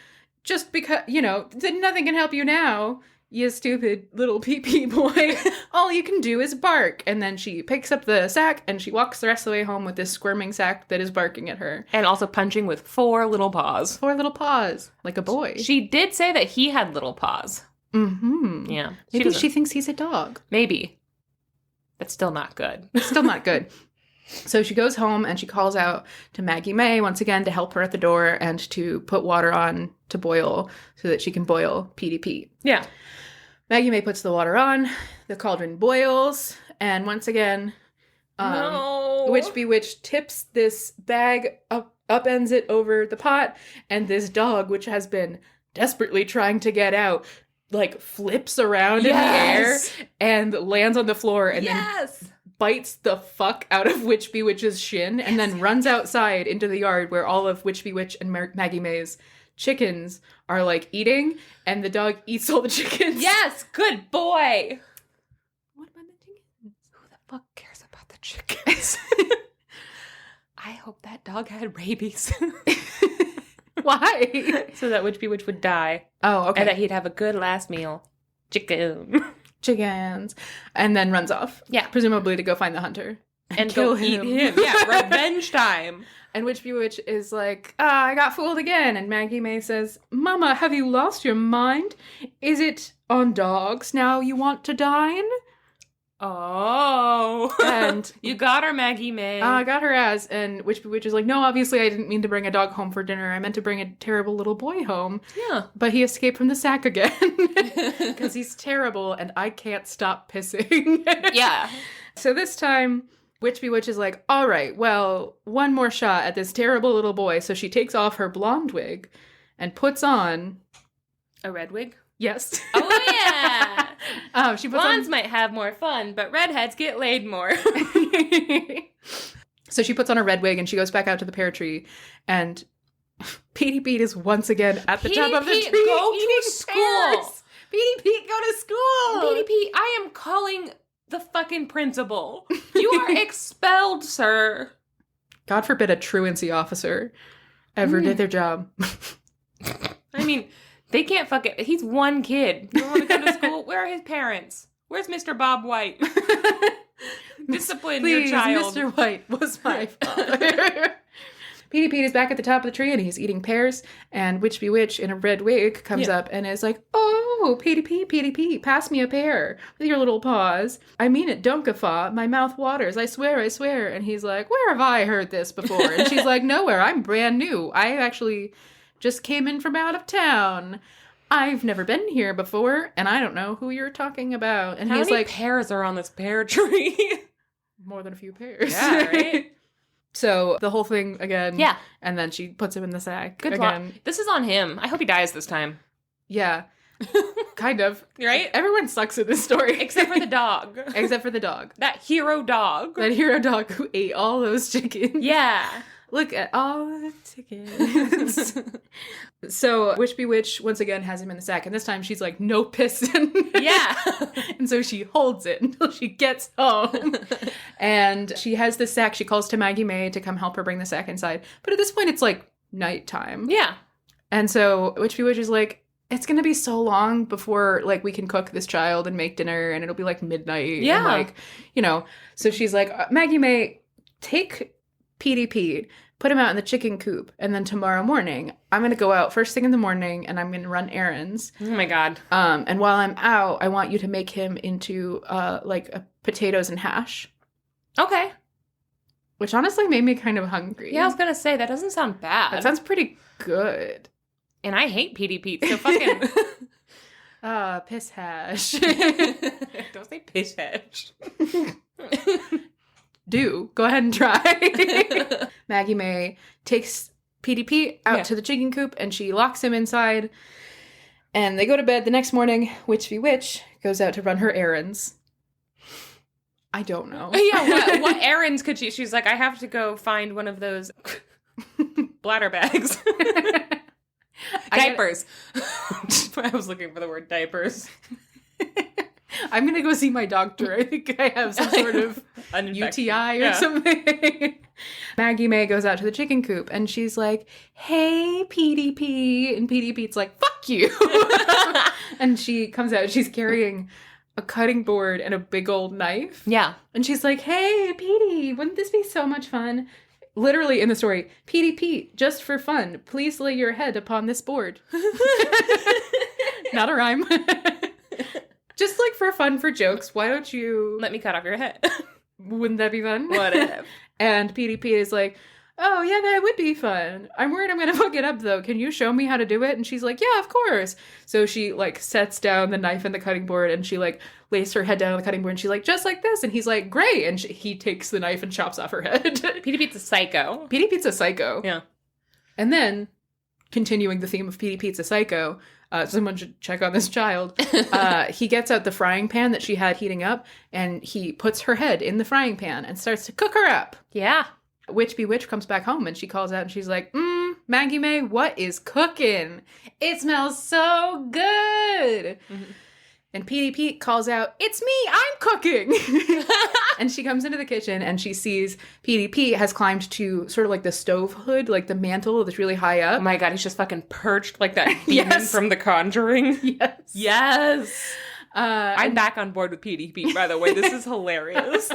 S2: just because, nothing can help you now, you stupid little pee-pee boy. All you can do is bark. And then she picks up the sack, and she walks the rest of the way home with this squirming sack that is barking at her.
S1: And also punching with 4 little paws.
S2: 4 little paws, like a boy.
S1: She did say that he had little paws.
S2: Mm-hmm.
S1: Yeah.
S2: Maybe she thinks he's a dog.
S1: Maybe. That's still not good.
S2: Still not good. So she goes home and she calls out to Maggie May once again to help her at the door and to put water on to boil so that she can boil Petie Pete.
S1: Yeah.
S2: Maggie May puts the water on, the cauldron boils, and once again, Witch Bea-Witch tips this bag upends it over the pot, and this dog, which has been desperately trying to get out, like flips around in the air and lands on the floor and then bites the fuck out of Witch Bea-Witch's shin and then runs outside into the yard where all of Witch Bea-Witch and Maggie May's chickens are like eating, and the dog eats all the chickens.
S1: Yes, good boy.
S2: What about the chickens?
S1: Who the fuck cares about the chickens? I hope that dog had rabies.
S2: Why?
S1: So that Witch Bea-Witch would die.
S2: Oh, okay.
S1: And that he'd have a good last meal. Chickens.
S2: And then runs off.
S1: Yeah.
S2: Presumably to go find the hunter.
S1: And go eat him. Yeah, revenge time.
S2: And Witch Bea-Witch is like, I got fooled again. And Maggie May says, Mama, have you lost your mind? Is it on dogs now you want to dine?
S1: Oh.
S2: And
S1: you got her, Maggie May.
S2: I got her ass. And Witch Bea-Witch is like, no, obviously I didn't mean to bring a dog home for dinner. I meant to bring a terrible little boy home.
S1: Yeah.
S2: But he escaped from the sack again. Because he's terrible and I can't stop pissing.
S1: Yeah.
S2: So this time, Witch Bea-Witch is like, all right, well, one more shot at this terrible little boy. So she takes off her blonde wig and puts on...
S1: a red wig?
S2: Yes.
S1: Oh, yeah.
S2: She puts
S1: Blondes might have more fun, but redheads get laid more.
S2: So she puts on a red wig and she goes back out to the pear tree, and Petie Pete is once again at the top of the tree.
S1: Go to school.
S2: Petie Pete, go to school.
S1: Petie Pete, I am calling the fucking principal. You are expelled, sir.
S2: God forbid a truancy officer ever did their job.
S1: I mean, they can't fucking... He's one kid. You don't want to come to school? Where are his parents? Where's Mr. Bob White? Discipline
S2: Please,
S1: your child.
S2: Mr. White was my father. Petie Pete is back at the top of the tree and he's eating pears, and Witch Bea-Witch in a red wig comes up and is like, oh, Petie Pete, pass me a pear with your little paws. I mean it, don't guffaw. My mouth waters. I swear. And he's like, where have I heard this before? And she's like, nowhere. I'm brand new. I actually just came in from out of town. I've never been here before, and I don't know who you're talking about. And
S1: How
S2: he's
S1: many
S2: like,
S1: pears are on this pear tree?
S2: more than a few pears.
S1: Yeah, right?
S2: So the whole thing again.
S1: Yeah.
S2: And then she puts him in the sack
S1: Good
S2: again.
S1: luck. This is on him. I hope he dies this time.
S2: Yeah. Kind of.
S1: Right?
S2: Everyone sucks in this story.
S1: Except for the dog.
S2: Except for the dog.
S1: That hero dog.
S2: That hero dog who ate all those chickens.
S1: Yeah.
S2: Look at all the chickens. So Witch Bea-Witch once again has him in the sack, and this time she's like, no pissing.
S1: Yeah.
S2: And so she holds it until she gets home. And she has this sack. She calls to Maggie May to come help her bring the sack inside. But at this point, it's like nighttime.
S1: Yeah.
S2: And so Witch Bea-Witch is like, it's going to be so long before, like, we can cook this child and make dinner, and it'll be, like, midnight.
S1: Yeah.
S2: And, like, you know. So she's like, Maggie May, take Petie Pete, put him out in the chicken coop, and then tomorrow morning, I'm going to go out first thing in the morning, and I'm going to run errands.
S1: Oh, my God.
S2: And while I'm out, I want you to make him into, like, potatoes and hash.
S1: Okay.
S2: Which honestly made me kind of hungry.
S1: Yeah, I was going to say, that doesn't sound bad.
S2: That sounds pretty good.
S1: And I hate Petie Pete, so fucking...
S2: Piss hash.
S1: Don't say piss hash.
S2: Do. Go ahead and try. Maggie May takes Petie Pete out to the chicken coop, and she locks him inside. And they go to bed. The next morning, Witch Bea-Witch goes out to run her errands. I don't know.
S1: Yeah, what errands could she... She's like, I have to go find one of those bladder bags. Diapers. I was looking for the word diapers.
S2: I'm going to go see my doctor. I think I have some sort of UTI or something. Maggie May goes out to the chicken coop and she's like, hey, Petie Pete. And Petie Pete's like, fuck you. And she comes out. She's carrying a cutting board and a big old knife.
S1: Yeah.
S2: And she's like, hey, Petie, wouldn't this be so much fun? Literally in the story, Petie Pete, just for fun, please lay your head upon this board. Not a rhyme. Just like for fun, for jokes, why don't you...
S1: Let me cut off your head.
S2: Wouldn't that be fun?
S1: Whatever.
S2: And PDP is like, oh, yeah, that would be fun. I'm worried I'm going to fuck it up, though. Can you show me how to do it? And she's like, yeah, of course. So she, like, sets down the knife and the cutting board, and she, like, lays her head down on the cutting board, and she's like, just like this. And he's like, great. And he takes the knife and chops off her head.
S1: PDP's a psycho.
S2: PDP's a psycho.
S1: Yeah.
S2: And then, continuing the theme of PDP's a psycho, someone should check on this child. He gets out the frying pan that she had heating up, and he puts her head in the frying pan and starts to cook her up.
S1: Yeah.
S2: Witch Bea-Witch comes back home and she calls out and she's like, Maggie May, what is cooking? It smells so good. Mm-hmm. And PDP calls out, it's me, I'm cooking. And she comes into the kitchen and she sees PDP has climbed to sort of like the stove hood, like the mantle that's really high up.
S1: Oh my god, he's just fucking perched like that demon from The Conjuring.
S2: Yes.
S1: Yes. I'm back on board with PDP, by the way. This is hilarious.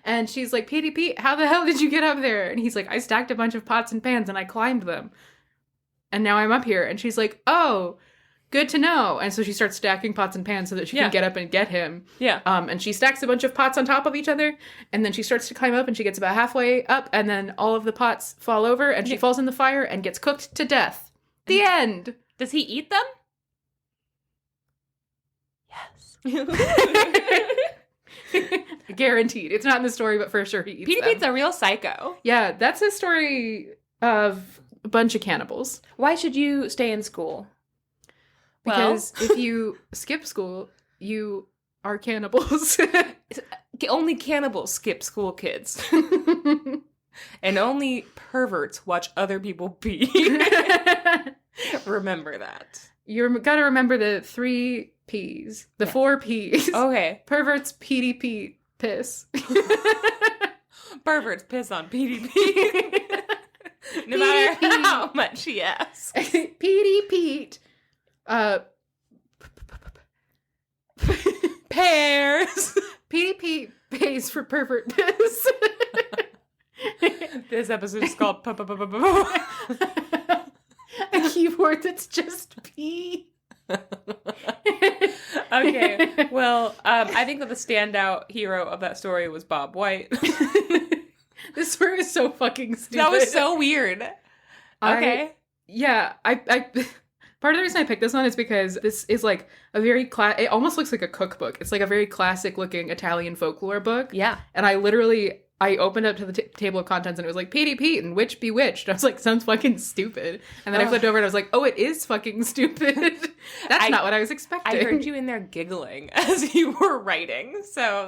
S2: And she's like, PDP, how the hell did you get up there? And he's like, I stacked a bunch of pots and pans and I climbed them. And now I'm up here. And she's like, oh, good to know. And so she starts stacking pots and pans so that she can get up and get him.
S1: Yeah.
S2: And she stacks a bunch of pots on top of each other. And then she starts to climb up and she gets about halfway up. And then all of the pots fall over and she falls in the fire and gets cooked to death. The end.
S1: Does he eat them? Yes.
S2: Guaranteed. It's not in the story, but for sure he eats
S1: PDP's
S2: them.
S1: a real psycho.
S2: Yeah, that's a story of a bunch of cannibals.
S1: Why should you stay in school?
S2: Because if you skip school, you are cannibals.
S1: Only cannibals skip school, kids. And only perverts watch other people pee. Remember that.
S2: You gotta remember the 3 P's. The 4 P's.
S1: Okay.
S2: Perverts, PDP, piss.
S1: Perverts piss on PDP. No matter how much he asks.
S2: PDP.
S1: Pears.
S2: PDP pays for pervert piss.
S1: This episode is called
S2: a keyboard that's just P.
S1: Okay, well, I think that the standout hero of that story was Bob White.
S2: This story is so fucking stupid.
S1: That was so weird. Okay.
S2: I part of the reason I picked this one is because this is like a very it almost looks like a cookbook. It's like a very classic looking Italian folklore book.
S1: Yeah.
S2: And I opened up to the table of contents and it was like, PDP and Witch Bea-Witched. I was like, sounds fucking stupid. And then I flipped over and I was like, oh, it is fucking stupid. That's not what I was expecting.
S1: I heard you in there giggling as you were writing. So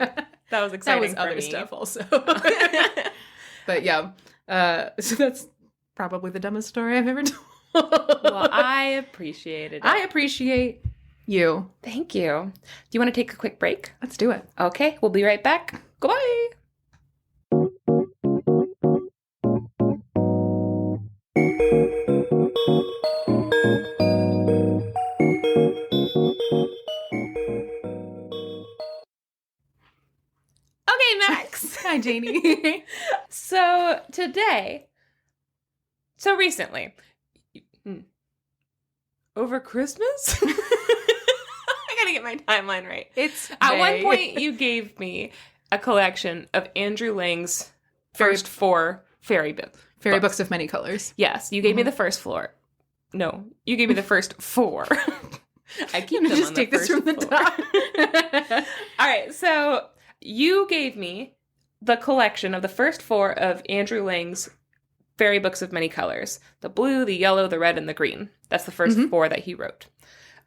S1: that was exciting.
S2: That was other stuff also. But yeah, so that's probably the dumbest story I've ever told.
S1: Well, I appreciated it.
S2: I appreciate you.
S1: Thank you. Do you want to take a quick break?
S2: Let's do it.
S1: Okay, we'll be right back. Goodbye. Okay, Max.
S2: Hi, Janey.
S1: So recently, over Christmas? I gotta get my timeline right. At one point, you gave me a collection of Andrew Lang's first 4 fairy books.
S2: Fairy books of many colors.
S1: Yes, you gave me the first floor. No, you gave me the first 4. I keep them
S2: just
S1: on
S2: take
S1: the
S2: this
S1: first
S2: from the
S1: floor.
S2: top.
S1: All right, so you gave me the collection of the first 4 of Andrew Lang's fairy books of many colors. The blue, the yellow, the red, and the green. That's the first 4 that he wrote.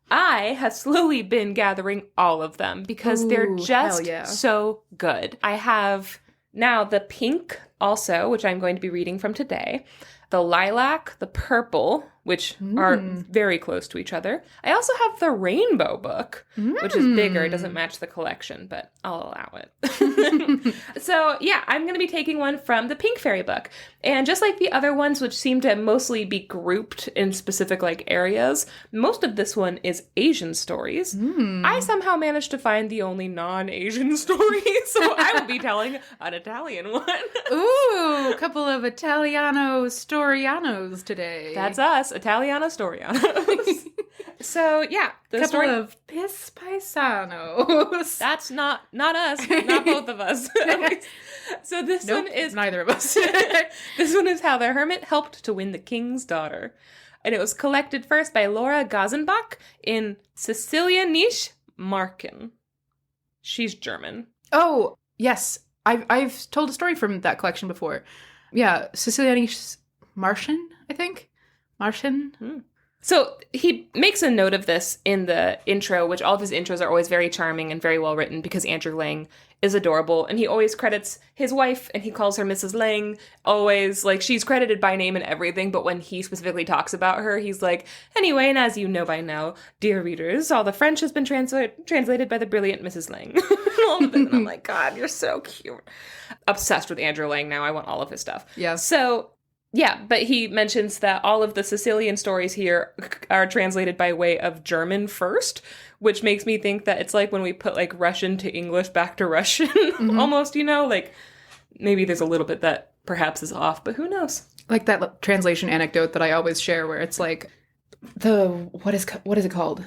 S1: I have slowly been gathering all of them because they're just so good. I have now the pink also, which I'm going to be reading from today. The lilac, the purple, which are very close to each other. I also have the rainbow book, which is bigger. It doesn't match the collection, but I'll allow it. So, yeah, I'm going to be taking one from the pink fairy book. And just like the other ones, which seem to mostly be grouped in specific, areas, most of this one is Asian stories. I somehow managed to find the only non-Asian story, so I will be telling an Italian one.
S2: Ooh, a couple of Italiano Storianos today.
S1: That's us, Italiano Storianos. So, yeah. The
S2: Couple
S1: story
S2: of piss paisanos.
S1: That's not us. Not both of us. So this one is...
S2: neither of us.
S1: This one is how the hermit helped to win the king's daughter. And it was collected first by Laura Gazenbach in Sizilianische Marken. She's German.
S2: Oh, yes. I've told a story from that collection before. Yeah, Sizilianische Martian, I think. Martian.
S1: So he makes a note of this in the intro, which all of his intros are always very charming and very well written because Andrew Lang is adorable. And he always credits his wife, and he calls her Mrs. Lang. Always, like, she's credited by name and everything, but when he specifically talks about her, he's like, anyway, and as you know by now, dear readers, all the French has been translated by the brilliant Mrs. Lang. All of it. And I'm like, God, you're so cute. Obsessed with Andrew Lang now. I want all of his stuff.
S2: Yeah.
S1: So... yeah, but he mentions that all of the Sicilian stories here are translated by way of German first, which makes me think that it's like when we put, like, Russian to English back to Russian, almost, you know? Like, maybe there's a little bit that perhaps is off, but who knows?
S2: Like that translation anecdote that I always share where it's like, what is it called?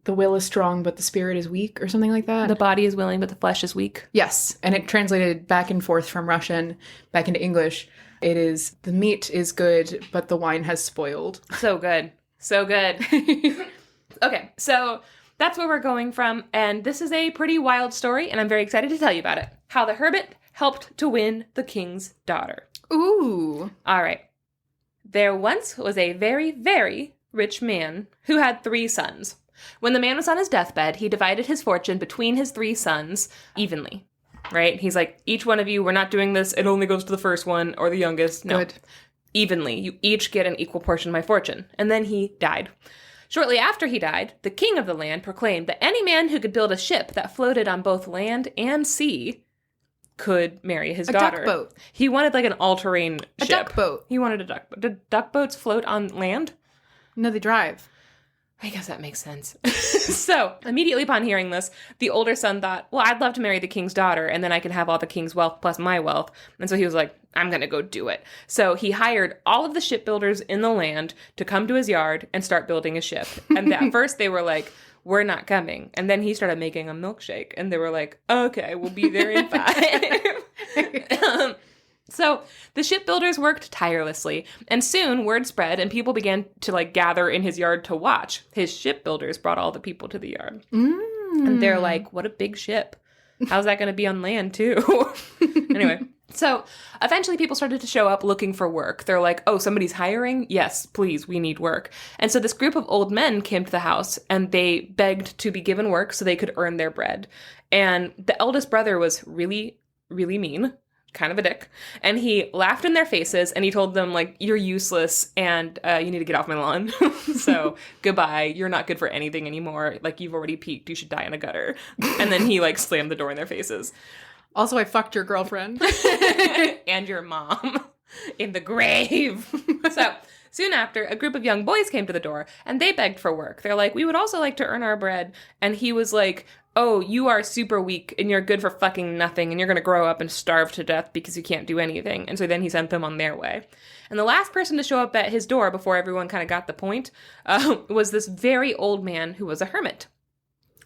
S2: The will is strong, but the spirit is weak, or something like that?
S1: The body is willing, but the flesh is weak.
S2: Yes, and it translated back and forth from Russian back into English. It is, the meat is good, but the wine has spoiled.
S1: So good. So good. Okay, so that's where we're going from, and this is a pretty wild story, and I'm very excited to tell you about it. How the hermit helped to win the king's daughter.
S2: Ooh.
S1: All right. There once was a very, very rich man who had 3 sons. When the man was on his deathbed, he divided his fortune between his 3 sons evenly. Right? He's like, each one of you, we're not doing this. It only goes to the first one or the youngest. No.
S2: Good.
S1: Evenly. You each get an equal portion of my fortune. And then he died. Shortly after he died, the king of the land proclaimed that any man who could build a ship that floated on both land and sea could marry his daughter.
S2: A duck boat.
S1: He wanted like an all-terrain ship.
S2: A duck boat.
S1: He wanted a duck boat. Did duck boats float on land?
S2: No, they drive.
S1: I guess that makes sense. So, immediately upon hearing this, the older son thought, well, I'd love to marry the king's daughter, and then I can have all the king's wealth plus my wealth. And so he was like, I'm going to go do it. So he hired all of the shipbuilders in the land to come to his yard and start building a ship. And at first they were like, we're not coming. And then he started making a milkshake, and they were like, okay, we'll be there in 5. So the shipbuilders worked tirelessly, and soon word spread and people began to like gather in his yard to watch. His shipbuilders brought all the people to the yard. And they're like, what a big ship. How's that going to be on land too? Anyway, so eventually people started to show up looking for work. They're like, oh, somebody's hiring? Yes, please, we need work. And so this group of old men came to the house and they begged to be given work so they could earn their bread. And the eldest brother was really, really mean. Kind of a dick. And he laughed in their faces and he told them, like, you're useless and you need to get off my lawn. So goodbye. You're not good for anything anymore. Like, you've already peaked. You should die in a gutter. And then he, like, slammed the door in their faces.
S2: Also, I fucked your girlfriend.
S1: And your mom in the grave. So soon after, a group of young boys came to the door and they begged for work. They're like, we would also like to earn our bread. And he was like, oh, you are super weak and you're good for fucking nothing and you're going to grow up and starve to death because you can't do anything. And so then he sent them on their way. And the last person to show up at his door before everyone kind of got the point was this very old man who was a hermit.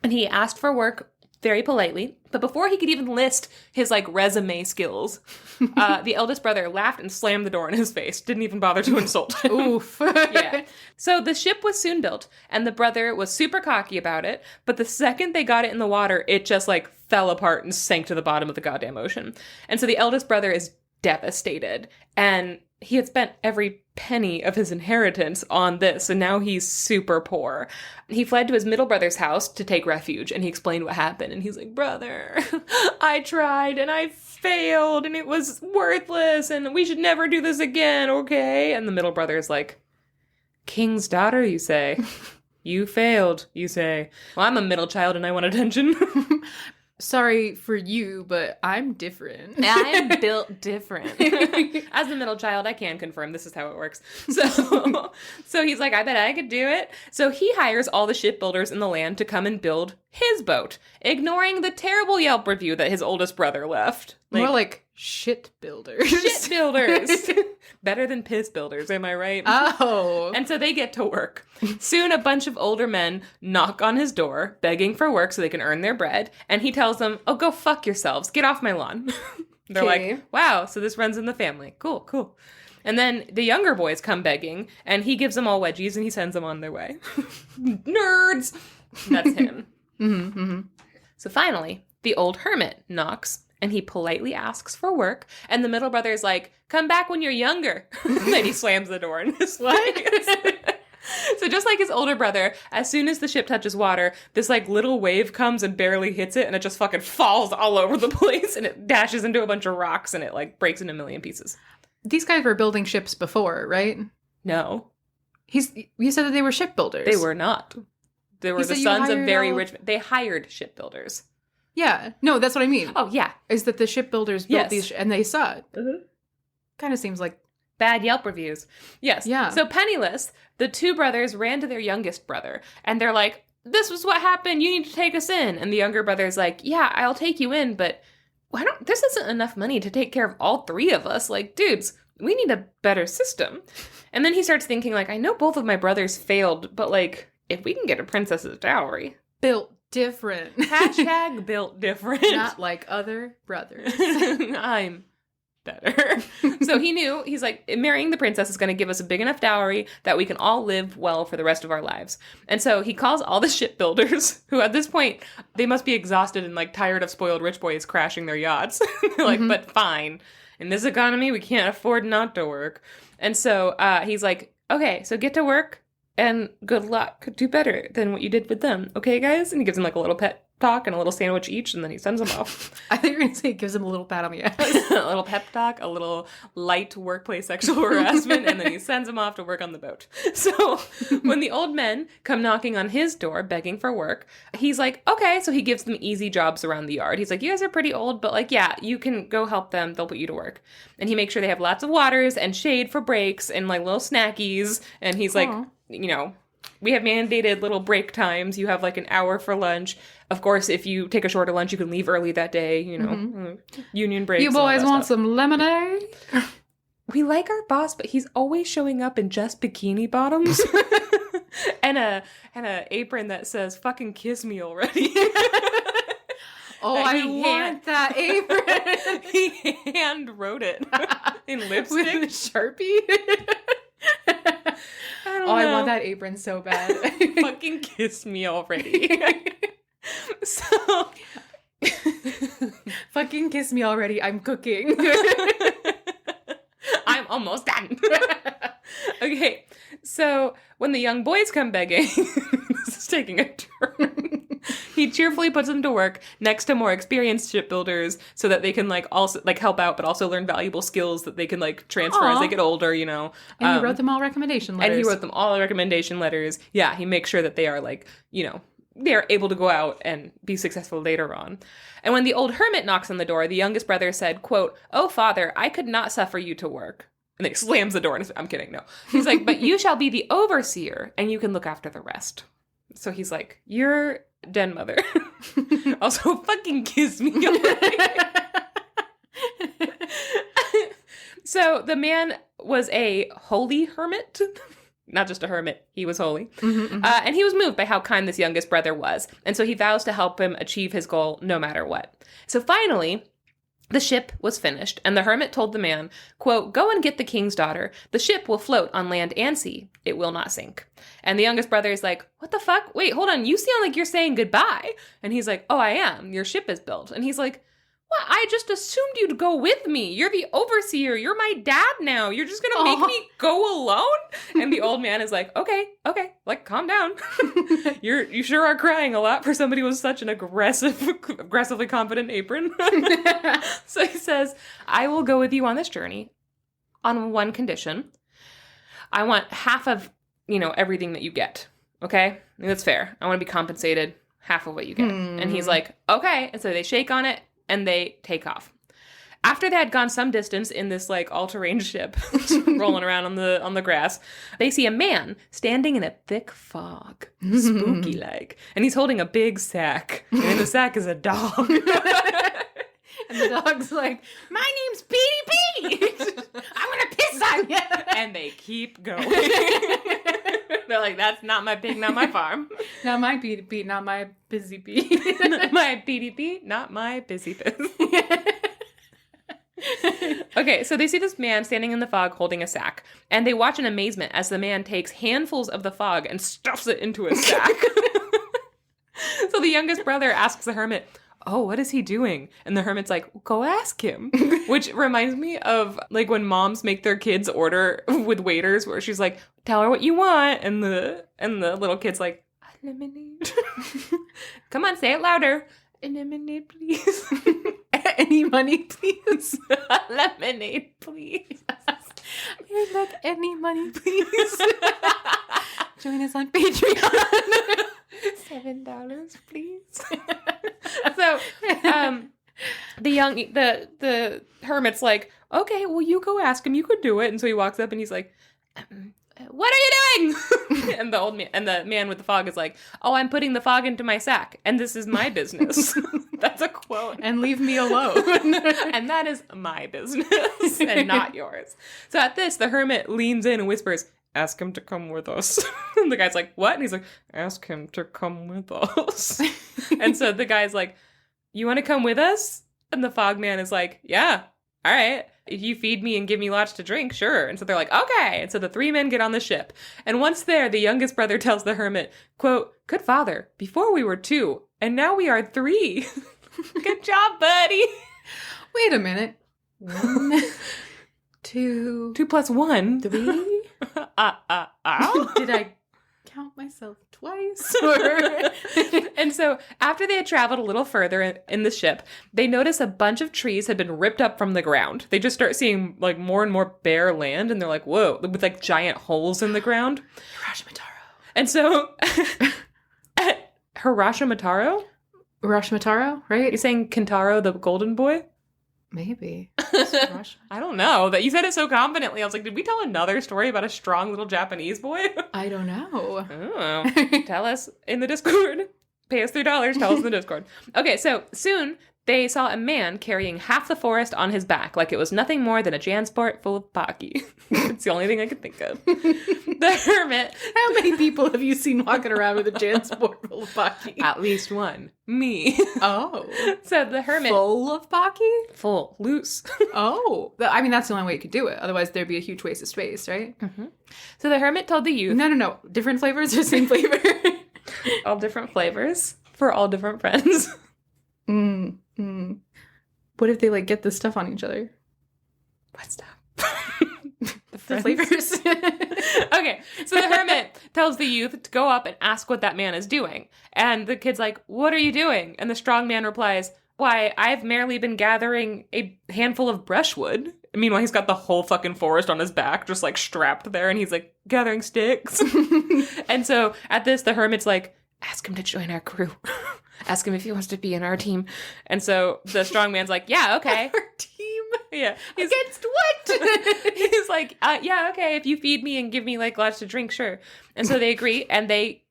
S1: And he asked for work very politely, but before he could even list his, like, resume skills, the eldest brother laughed and slammed the door in his face. Didn't even bother to insult him.
S2: Oof.
S1: Yeah. So the ship was soon built, and the brother was super cocky about it, but the second they got it in the water, it just, like, fell apart and sank to the bottom of the goddamn ocean. And so the eldest brother is devastated, and he had spent every penny of his inheritance on this, and now he's super poor. He fled to his middle brother's house to take refuge, and he explained what happened, and he's like, brother, I tried, and I failed, and it was worthless, and we should never do this again, okay? And the middle brother is like, king's daughter, you say? You failed, you say. Well, I'm a middle child, and I want attention.
S2: Sorry for you, but I'm different.
S1: I'm built different. As a middle child, I can confirm this is how it works. So he's like, I bet I could do it. So he hires all the shipbuilders in the land to come and build his boat, ignoring the terrible Yelp review that his oldest brother left.
S2: More like shit builders.
S1: Shit builders. Better than piss builders, am I right?
S2: Oh.
S1: And so they get to work. Soon a bunch of older men knock on his door, begging for work so they can earn their bread. And he tells them, oh, go fuck yourselves. Get off my lawn. They're like, wow, so this runs in the family. Cool, cool. And then the younger boys come begging, and he gives them all wedgies, and he sends them on their way. Nerds! That's him. So finally, the old hermit knocks, and he politely asks for work, and the middle brother's like, come back when you're younger. Then he slams the door in his face. So just like his older brother, as soon as the ship touches water, this like little wave comes and barely hits it, and it just fucking falls all over the place, and it dashes into a bunch of rocks, and it like breaks into a million pieces.
S2: These guys were building ships before, right?
S1: No.
S2: You said that they were shipbuilders.
S1: They were not. They were the sons of very rich... They hired shipbuilders.
S2: Yeah. No, that's what I mean.
S1: Oh, yeah.
S2: Is that the shipbuilders built these... And they sucked. Kind of seems like...
S1: Bad Yelp reviews. Yes.
S2: Yeah.
S1: So penniless, the two brothers ran to their youngest brother. And they're like, this was what happened. You need to take us in. And the younger brother's like, yeah, I'll take you in, but... this isn't enough money to take care of all three of us. Like, dudes, we need a better system. And then he starts thinking, like, I know both of my brothers failed, but, like, if we can get a princess's dowry.
S2: Built different.
S1: Hashtag built different.
S2: Not like other brothers.
S1: I'm better. So he knew, he's like, marrying the princess is going to give us a big enough dowry that we can all live well for the rest of our lives. And so he calls all the shipbuilders, who at this point, they must be exhausted and like tired of spoiled rich boys crashing their yachts. They're like, but fine. In this economy, we can't afford not to work. And so he's like, okay, so get to work and good luck. Do better than what you did with them. Okay, guys? And he gives them like a little pet talk and a little sandwich each, and then he sends them off.
S2: I think you're going to say he gives them a little pat on the ass.
S1: A little pep talk, a little light workplace sexual harassment, and then he sends them off to work on the boat. So when the old men come knocking on his door begging for work, he's like, okay, so he gives them easy jobs around the yard. He's like, you guys are pretty old, but like, yeah, you can go help them. They'll put you to work. And he makes sure they have lots of waters and shade for breaks and like little snackies. And he's like, you know, we have mandated little break times. You have like an hour for lunch. Of course, if you take a shorter lunch, you can leave early that day, you know, union breaks.
S2: You boys want some lemonade?
S1: We like our boss, but he's always showing up in just bikini bottoms and a apron that says "fucking kiss me already."
S2: Oh, I want that apron.
S1: He hand wrote it in lipstick
S2: with Sharpie. I want that apron so bad.
S1: Fucking kiss me already. So,
S2: fucking kiss me already. I'm cooking.
S1: I'm almost done. Okay, so when the young boys come begging, this is taking a turn. He cheerfully puts them to work next to more experienced shipbuilders so that they can like also like help out, but also learn valuable skills that they can like transfer as they get older, you know.
S2: And he wrote them all recommendation letters.
S1: And he wrote them all recommendation letters. Yeah, he makes sure that they are like, you know, they are able to go out and be successful later on. And when the old hermit knocks on the door, the youngest brother said, quote, "Oh, father, I could not suffer you to work." And then he slams the door and I'm kidding, no. He's like, "But you shall be the overseer and you can look after the rest." So he's like, "You're den mother." Also, fucking kiss me already. So the man was a holy hermit. Not just a hermit, he was holy. And he was moved by how kind this youngest brother was. And so he vows to help him achieve his goal no matter what. So finally, the ship was finished, and the hermit told the man, quote, "Go and get the king's daughter. The ship will float on land and sea. It will not sink." And the youngest brother is like, "What the fuck? Wait, hold on. You sound like you're saying goodbye." And he's like, "Oh, I am. Your ship is built." And he's like, "What? I just assumed you'd go with me. You're the overseer. You're my dad now. You're just going to make me go alone?" And the old man is like, okay, like, calm down. You sure are crying a lot for somebody with such an aggressively confident apron. So he says, "I will go with you on this journey on one condition. I want half of, you know, everything that you get. Okay? And that's fair. I want to be compensated half of what you get." And he's like, okay. And so they shake on it. And they take off. After they had gone some distance in this like all-terrain ship rolling around on the grass, they see a man standing in a thick fog, spooky like, and he's holding a big sack, and in the sack is a dog.
S2: And the dog's like, my name's Petie. I'm gonna piss on you.
S1: And they keep going. They're like, that's not my pig, not my farm.
S2: Not my Petie, not my busy bee.
S1: Not my Petie, not my busy piss. Okay, so they see this man standing in the fog holding a sack, and they watch in amazement as the man takes handfuls of the fog and stuffs it into a sack. So the youngest brother asks the hermit, oh, what is he doing? And the hermit's like, go ask him. Which reminds me of like when moms make their kids order with waiters where she's like, tell her what you want. And the little kid's like, lemonade. Come on, say it louder. Lemonade, please.
S2: Any money, please.
S1: Lemonade, please.
S2: I'd like any money, please. Join us on Patreon.
S1: $7, please. So, the hermit's like, okay, well, you go ask him. You could do it. And so he walks up and he's like, what are you doing? And the man with the fog is like, oh, I'm putting the fog into my sack, and this is my business. That's a quote.
S2: And leave me alone.
S1: And that is my business and not yours. So at this, the hermit leans in and whispers, ask him to come with us. And the guy's like, what? And he's like, ask him to come with us. And so the guy's like, you want to come with us? And the fog man is like, yeah, all right. If you feed me and give me lots to drink, sure. And so they're like, okay. And so the three men get on the ship. And once there, the youngest brother tells the hermit, quote, good father, before we were 2, and now we are 3. Good job, buddy.
S2: Wait a minute. 1, 2.
S1: 2 plus 1.
S2: 3? Did I count myself twice?
S1: And so after they had traveled a little further in the ship, they notice a bunch of trees had been ripped up from the ground. They just start seeing like more and more bare land, and they're like, whoa, with like giant holes in the ground.
S2: Hirashimataro.
S1: And so Hirashimataro?
S2: Hirashimataro, right?
S1: You're saying Kentaro the golden boy?
S2: Maybe.
S1: I don't know. That you said it so confidently. I was like, did we tell another story about a strong little Japanese boy?
S2: I don't know.
S1: Oh. Tell us in the Discord. Pay us $3. Tell us in the Discord. Okay, so soon they saw a man carrying half the forest on his back, like it was nothing more than a Jansport full of Pocky. It's the only thing I could think of. The hermit.
S2: How many people have you seen walking around with a Jansport full of Pocky?
S1: At least one. Me.
S2: Oh.
S1: So the hermit.
S2: Full of Pocky?
S1: Full. Loose.
S2: Oh. I mean, that's the only way you could do it. Otherwise, there'd be a huge waste of space, right?
S1: Mm-hmm. So the hermit told the youth.
S2: No. Different flavors or same flavor?
S1: All different flavors for all different friends.
S2: What if they like get this stuff on each other?
S1: What stuff?
S2: The flavors.
S1: Okay, so the hermit tells the youth to go up and ask what that man is doing. And the kid's like, what are you doing? And the strong man replies, why, I've merely been gathering a handful of brushwood. Meanwhile, he's got the whole fucking forest on his back, just like strapped there. And he's like, gathering sticks. And so at this, the hermit's like, ask him to join our crew. Ask him if he wants to be in our team. And so the strong man's like, yeah, okay.
S2: Our team?
S1: Yeah.
S2: Against what?
S1: He's like, yeah, okay. If you feed me and give me like lots to drink, sure. And so they agree and they,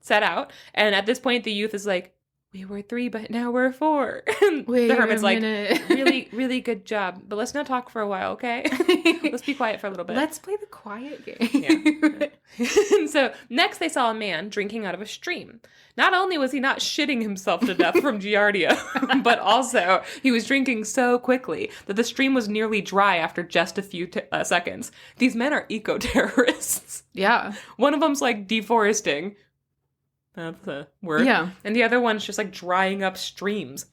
S1: set out. And at this point, the youth is like, we were 3, but now we're 4. And
S2: Wait
S1: the hermit's
S2: a
S1: like,
S2: minute.
S1: really, really good job. But let's not talk for a while, okay? Let's be quiet for a little bit.
S2: Let's play the quiet game.
S1: Yeah. And so next they saw a man drinking out of a stream. Not only was he not shitting himself to death from giardia, but also he was drinking so quickly that the stream was nearly dry after just a few seconds. These men are eco-terrorists.
S2: Yeah.
S1: One of them's like deforesting. That's a word.
S2: Yeah.
S1: And the other one's just like drying up streams.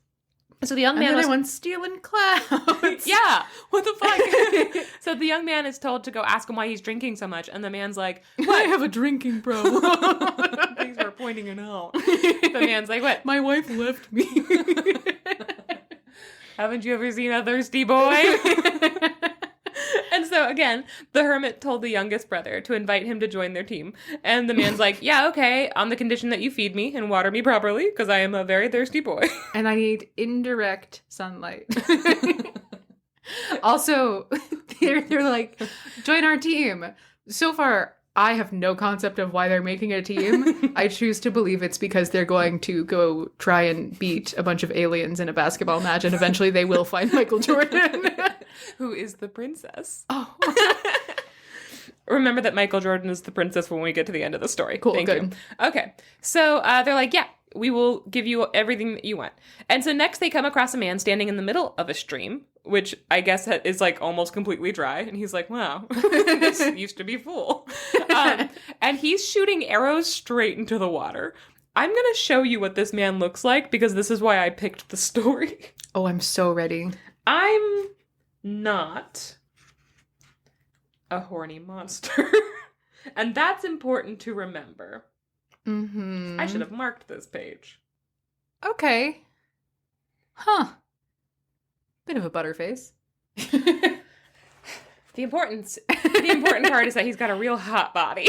S1: So the young man
S2: was one's stealing clouds.
S1: Yeah. What the fuck? So the young man is told to go ask him why he's drinking so much. And the man's like, what?
S2: I have a drinking problem.
S1: Thanks for pointing it out. The man's like, what?
S2: My wife left me.
S1: Haven't you ever seen a thirsty boy? And so, again, the hermit told the youngest brother to invite him to join their team. And the man's like, yeah, okay, on the condition that you feed me and water me properly, because I am a very thirsty boy.
S2: And I need indirect sunlight. Also, they're like, join our team. So far, I have no concept of why they're making a team. I choose to believe it's because they're going to go try and beat a bunch of aliens in a basketball match, and eventually they will find Michael Jordan.
S1: Who is the princess.
S2: Oh.
S1: Remember that Michael Jordan is the princess when we get to the end of the story.
S2: Cool,
S1: Thank
S2: good.
S1: you. Okay, so they're like, yeah, we will give you everything that you want. And so next they come across a man standing in the middle of a stream, which I guess is like almost completely dry. And he's like, wow, this used to be full. And he's shooting arrows straight into the water. I'm going to show you what this man looks like because this is why I picked the story.
S2: Oh, I'm so ready.
S1: I'm not a horny monster. And that's important to remember.
S2: Mm-hmm.
S1: I should have marked this page.
S2: Okay. Huh. Bit of a butterface.
S1: The important part is that he's got a real hot body.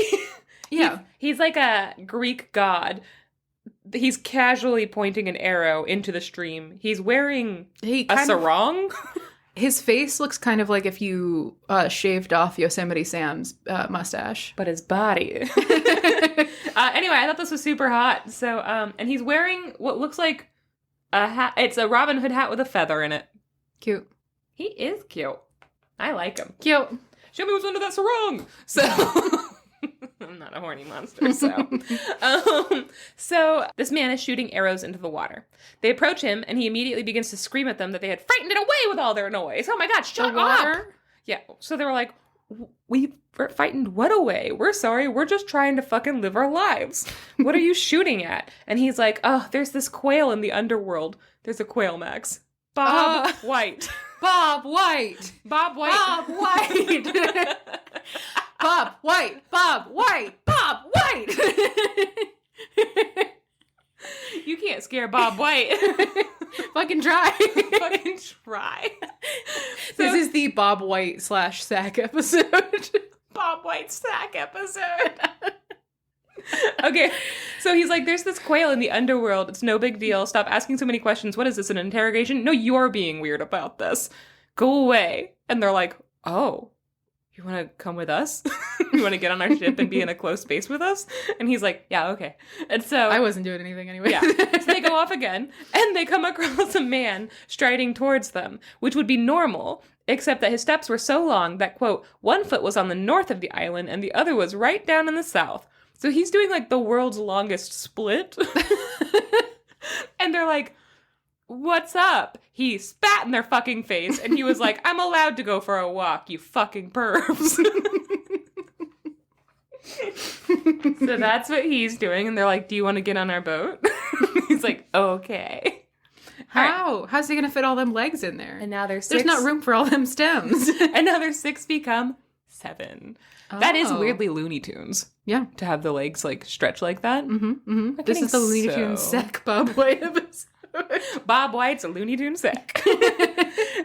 S2: Yeah.
S1: He's like a Greek god. He's casually pointing an arrow into the stream. He's wearing a sarong.
S2: His face looks kind of like if you shaved off Yosemite Sam's mustache.
S1: But his body. Anyway, I thought this was super hot. So, and he's wearing what looks like a hat. It's a Robin Hood hat with a feather in it.
S2: Cute.
S1: He is cute. I like him.
S2: Cute.
S1: Show me what's under that sarong. So, I'm not a horny monster, so this man is shooting arrows into the water. They approach him, and he immediately begins to scream at them that they had frightened it away with all their noise. Oh my god, shut up! Yeah, so they were like, we frightened what away? We're sorry, we're just trying to fucking live our lives. What are you shooting at? And he's like, oh, there's this quail in the underworld. There's a quail, Max. Bob White.
S2: Bob White.
S1: Bob White.
S2: Bob White. Bob White. Bob White. Bob White.
S1: You can't scare Bob White.
S2: Fucking try.
S1: Fucking try.
S2: This is the Bob White / Sack episode.
S1: Bob White Sack episode. Okay, so he's like, there's this quail in the underworld. It's no big deal. Stop asking so many questions. What is this, an interrogation? No, you're being weird about this. Go away. And they're like, oh, you want to come with us? You want to get on our ship and be in a close space with us? And he's like, yeah, okay. And so
S2: I wasn't doing anything anyway.
S1: Yeah. So they go off again, and they come across a man striding towards them, which would be normal, except that his steps were so long that, quote, one foot was on the north of the island and the other was right down in the south. So he's doing like the world's longest split. And they're like, what's up? He spat in their fucking face and he was like, I'm allowed to go for a walk, you fucking pervs. So that's what he's doing. And they're like, do you want to get on our boat? He's like, okay.
S2: How? Right. How's he going to fit all them legs in there?
S1: And now there's
S2: not room for all them stems.
S1: And now their 6 become 7. Oh. That is weirdly Looney Tunes.
S2: Yeah.
S1: To have the legs like stretch like that.
S2: Mm-hmm, mm-hmm. This is the Looney Tunes Sack Bob White episode.
S1: Bob White's a Looney Tunes sack.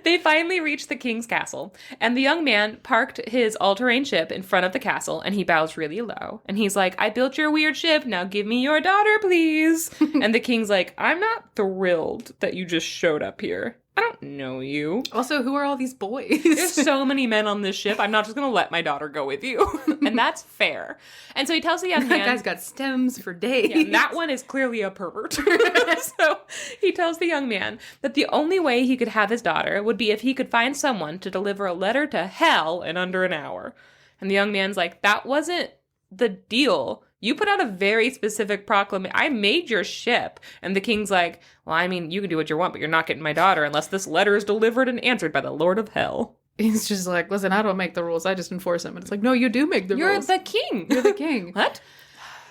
S1: They finally reach the king's castle, and the young man parked his all-terrain ship in front of the castle, and he bows really low. And he's like, I built your weird ship, now give me your daughter, please. And the king's like, I'm not thrilled that you just showed up here. I don't know you.
S2: Also, who are all these boys?
S1: There's so many men on this ship. I'm not just going to let my daughter go with you. And that's fair. And so he tells the young man...
S2: That guy's got stems for days.
S1: Yeah, that one is clearly a pervert. So he tells the young man that the only way he could have his daughter would be if he could find someone to deliver a letter to hell in under an hour. And the young man's like, that wasn't the deal. You put out a very specific proclamation. I made your ship. And the king's like, well, I mean, you can do what you want, but you're not getting my daughter unless this letter is delivered and answered by the Lord of Hell.
S2: He's just like, listen, I don't make the rules. I just enforce them. And it's like, no, you do make the rules.
S1: You're the king.
S2: You're the king.
S1: What?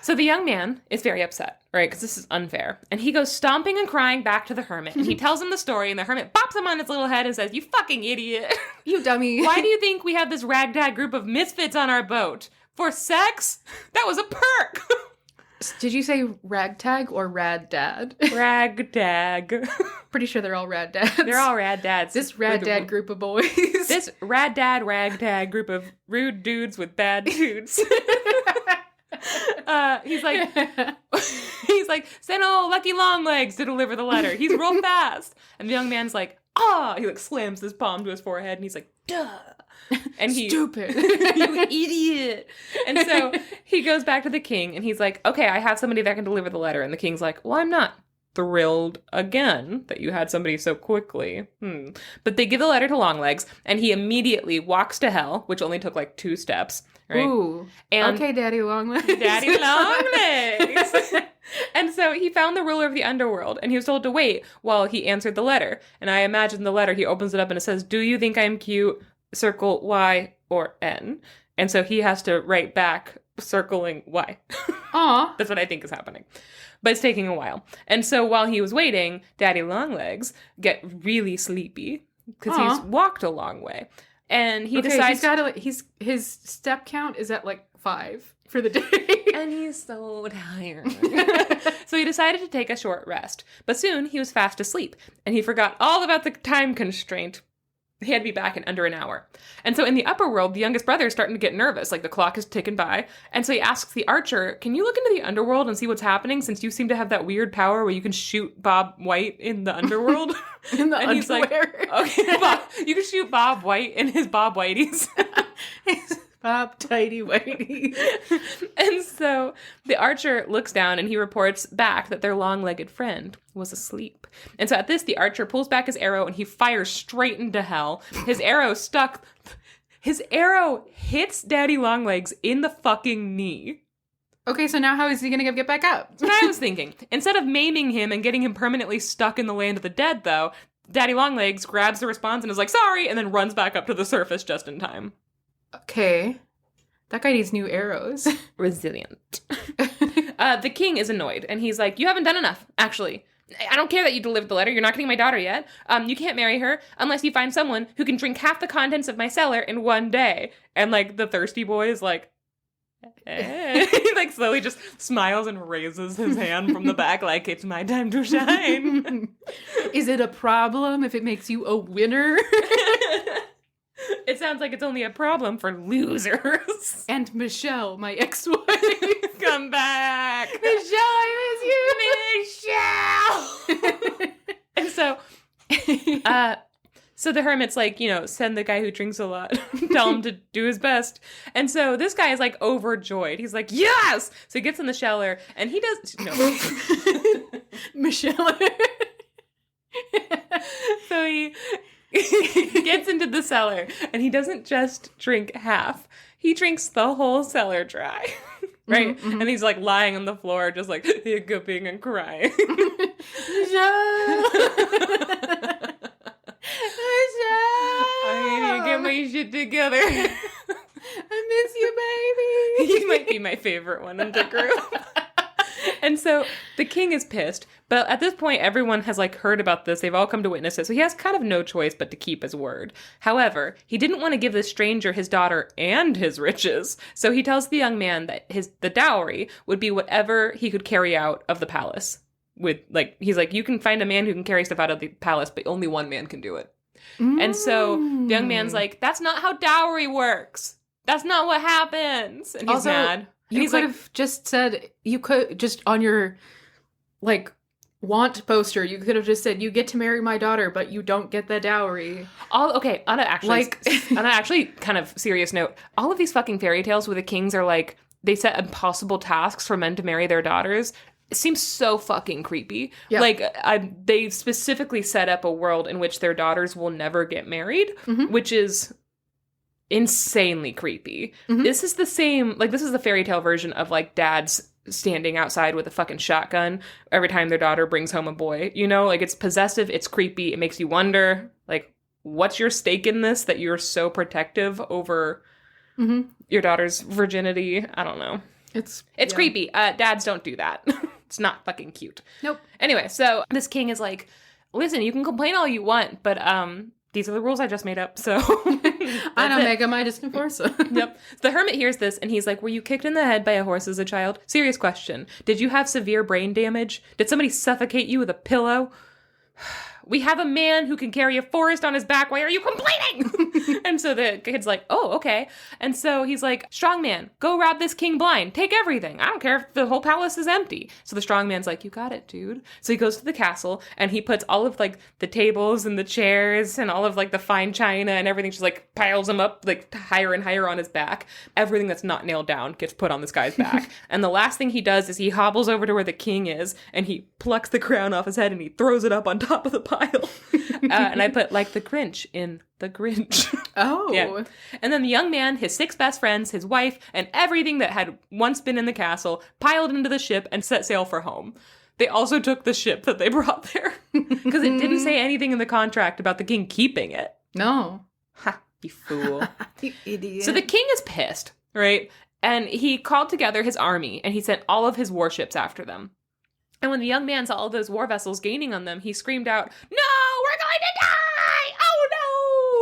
S1: So the young man is very upset, right? Because this is unfair. And he goes stomping and crying back to the hermit. And he tells him the story, and the hermit bops him on his little head and says, you fucking idiot.
S2: You dummy.
S1: Why do you think we have this ragtag group of misfits on our boat? For sex? That was a perk.
S2: Did you say ragtag or rad dad?
S1: Ragtag.
S2: Pretty sure they're all rad dads.
S1: They're all rad dads.
S2: This rad dad group of boys.
S1: This rad dad ragtag group of rude dudes with bad dudes. He's like, send old Lucky Longlegs to deliver the letter. He's real fast. And the young man's like, ah! He like slams his palm to his forehead and he's like, duh. And
S2: Stupid.
S1: You idiot. And so he goes back to the king and he's like, okay, I have somebody that can deliver the letter. And the king's like, well, I'm not thrilled again that you had somebody so quickly. But they give the letter to Longlegs and he immediately walks to hell, which only took like 2 steps. Right?
S2: Ooh.
S1: And
S2: okay, Daddy Longlegs.
S1: Daddy Longlegs. And so he found the ruler of the underworld and he was told to wait while he answered the letter. And I imagine the letter, he opens it up and it says, do you think I'm cute? Circle Y or N. And so he has to write back circling Y.
S2: Aw.
S1: That's what I think is happening. But it's taking a while. And so while he was waiting, Daddy Longlegs get really sleepy because he's walked a long way. And he decides...
S2: his step count is at like 5 for the day.
S1: And he's so tired. So he decided to take a short rest. But soon he was fast asleep. And he forgot all about the time constraint. He had to be back in under an hour. And so in the upper world, the youngest brother is starting to get nervous. Like the clock is ticking by. And so he asks the archer, can you look into the underworld and see what's happening since you seem to have that weird power where you can shoot Bob White in the underworld?
S2: In the
S1: and
S2: underwear.
S1: He's like, okay, Bob, you can shoot Bob White in his Bob Whiteys.
S2: Bob Tidy Whitey.
S1: And so the archer looks down and he reports back that their long-legged friend was asleep. And so at this, the archer pulls back his arrow and he fires straight into hell. His arrow hits Daddy Longlegs in the fucking knee.
S2: Okay, so now how is he going to get back up?
S1: That's what I was thinking. Instead of maiming him and getting him permanently stuck in the land of the dead, though, Daddy Longlegs grabs the response and is like, sorry, and then runs back up to the surface just in time.
S2: Okay. That guy needs new arrows.
S1: Resilient. The king is annoyed, and he's like, you haven't done enough, actually. I don't care that you delivered the letter. You're not getting my daughter yet. You can't marry her unless you find someone who can drink half the contents of my cellar in one day. And, like, the thirsty boy is like, eh. He, like, slowly just smiles and raises his hand from the back like, it's my time to shine.
S2: Is it a problem if it makes you a winner?
S1: It sounds like it's only a problem for losers.
S2: And Michelle, my ex-wife.
S1: Come back.
S2: Michelle, I miss you.
S1: Michelle. And so the hermit's like, send the guy who drinks a lot. Tell him to do his best. And so this guy is like overjoyed. He's like, yes! So he gets in the cellar and he does... No.
S2: Michelle.
S1: So he gets into the cellar and he doesn't just drink half. He drinks the whole cellar dry. Right? Mm-hmm. And he's like lying on the floor just like hiccuping and crying. I need to get my shit together.
S2: I miss you, baby.
S1: He might be my favorite one in the group. And so the king is pissed, but at this point, everyone has like heard about this. They've all come to witness it. So he has kind of no choice but to keep his word. However, he didn't want to give this stranger his daughter and his riches. So he tells the young man that the dowry would be whatever he could carry out of the palace. He's like, you can find a man who can carry stuff out of the palace, but only one man can do it. And so the young man's like, that's not how dowry works. That's not what happens. And he's mad. And
S2: you could have just said, you could just on your, want poster, you could have just said, you get to marry my daughter, but you don't get the dowry.
S1: On an actually kind of serious note, all of these fucking fairy tales where the kings are like, they set impossible tasks for men to marry their daughters. It seems so fucking creepy. Yep. They specifically set up a world in which their daughters will never get married, which is insanely creepy. Mm-hmm. This is the same, this is the fairy tale version of, dads standing outside with a fucking shotgun every time their daughter brings home a boy. It's possessive, it's creepy, it makes you wonder, what's your stake in this that you're so protective over your daughter's virginity? I don't know. It's creepy. Dads don't do that. It's not fucking cute. Nope. Anyway, so this king is like, listen, you can complain all you want, but these are the rules I just made up, so...
S2: I know, Mega Midas can force them.
S1: Yep. The hermit hears this, and he's like, were you kicked in the head by a horse as a child? Serious question. Did you have severe brain damage? Did somebody suffocate you with a pillow? We have a man who can carry a forest on his back. Why are you complaining? And so the kid's like, oh, okay. And so he's like, strong man, go rob this king blind. Take everything. I don't care if the whole palace is empty. So the strong man's like, you got it, dude. So he goes to the castle and he puts all of like the tables and the chairs and all of like the fine china and everything, just like piles them up like higher and higher on his back. Everything that's not nailed down gets put on this guy's back. And the last thing he does is he hobbles over to where the king is and he plucks the crown off his head and he throws it up on top of the pile. And I put like the Grinch in the Grinch.
S2: Oh.
S1: Yeah. And then the young man, his 6 best friends, his wife, and everything that had once been in the castle piled into the ship and set sail for home. They also took the ship that they brought there because it didn't say anything in the contract about the king keeping it.
S2: No.
S1: Ha, you fool.
S2: You idiot.
S1: So the king is pissed, right? And he called together his army and he sent all of his warships after them. And when the young man saw all those war vessels gaining on them, he screamed out, "No, we're going to die! Oh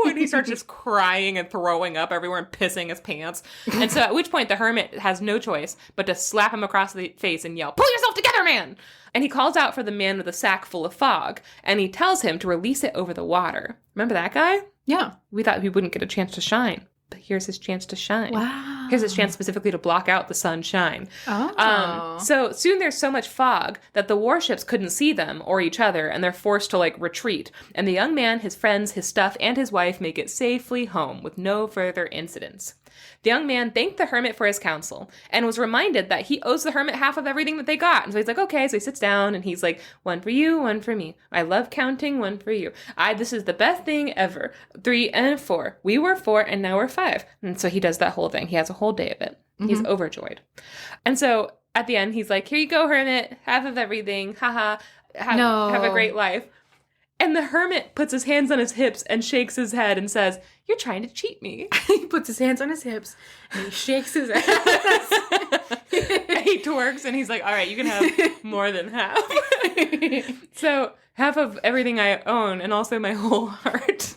S1: no!" And he starts just crying and throwing up everywhere and pissing his pants. And so at which point the hermit has no choice but to slap him across the face and yell, "Pull yourself together, man!" And he calls out for the man with a sack full of fog, and he tells him to release it over the water. Remember that guy?
S2: Yeah.
S1: We thought he wouldn't get a chance to shine. But here's his chance to shine.
S2: Wow.
S1: Here's his chance specifically to block out the sunshine.
S2: Oh.
S1: So soon there's so much fog that the warships couldn't see them or each other, and they're forced to, like, retreat. And the young man, his friends, his stuff, and his wife make it safely home with no further incidents. The young man thanked the hermit for his counsel and was reminded that he owes the hermit half of everything that they got. And so he's like, okay. So he sits down and he's like, 1 for you, 1 for me. I love counting, 1 for you. This is the best thing ever. 3 and 4. We were 4 and now we're 5. And so he does that whole thing. He has a whole day of it. Mm-hmm. He's overjoyed. And so at the end, he's like, here you go, hermit. Half of everything. Haha. Have a great life. And the hermit puts his hands on his hips and shakes his head and says, you're trying to cheat me.
S2: He puts his hands on his hips and he shakes his ass.
S1: He twerks and he's like, all right, you can have more than half. So half of everything I own and also my whole heart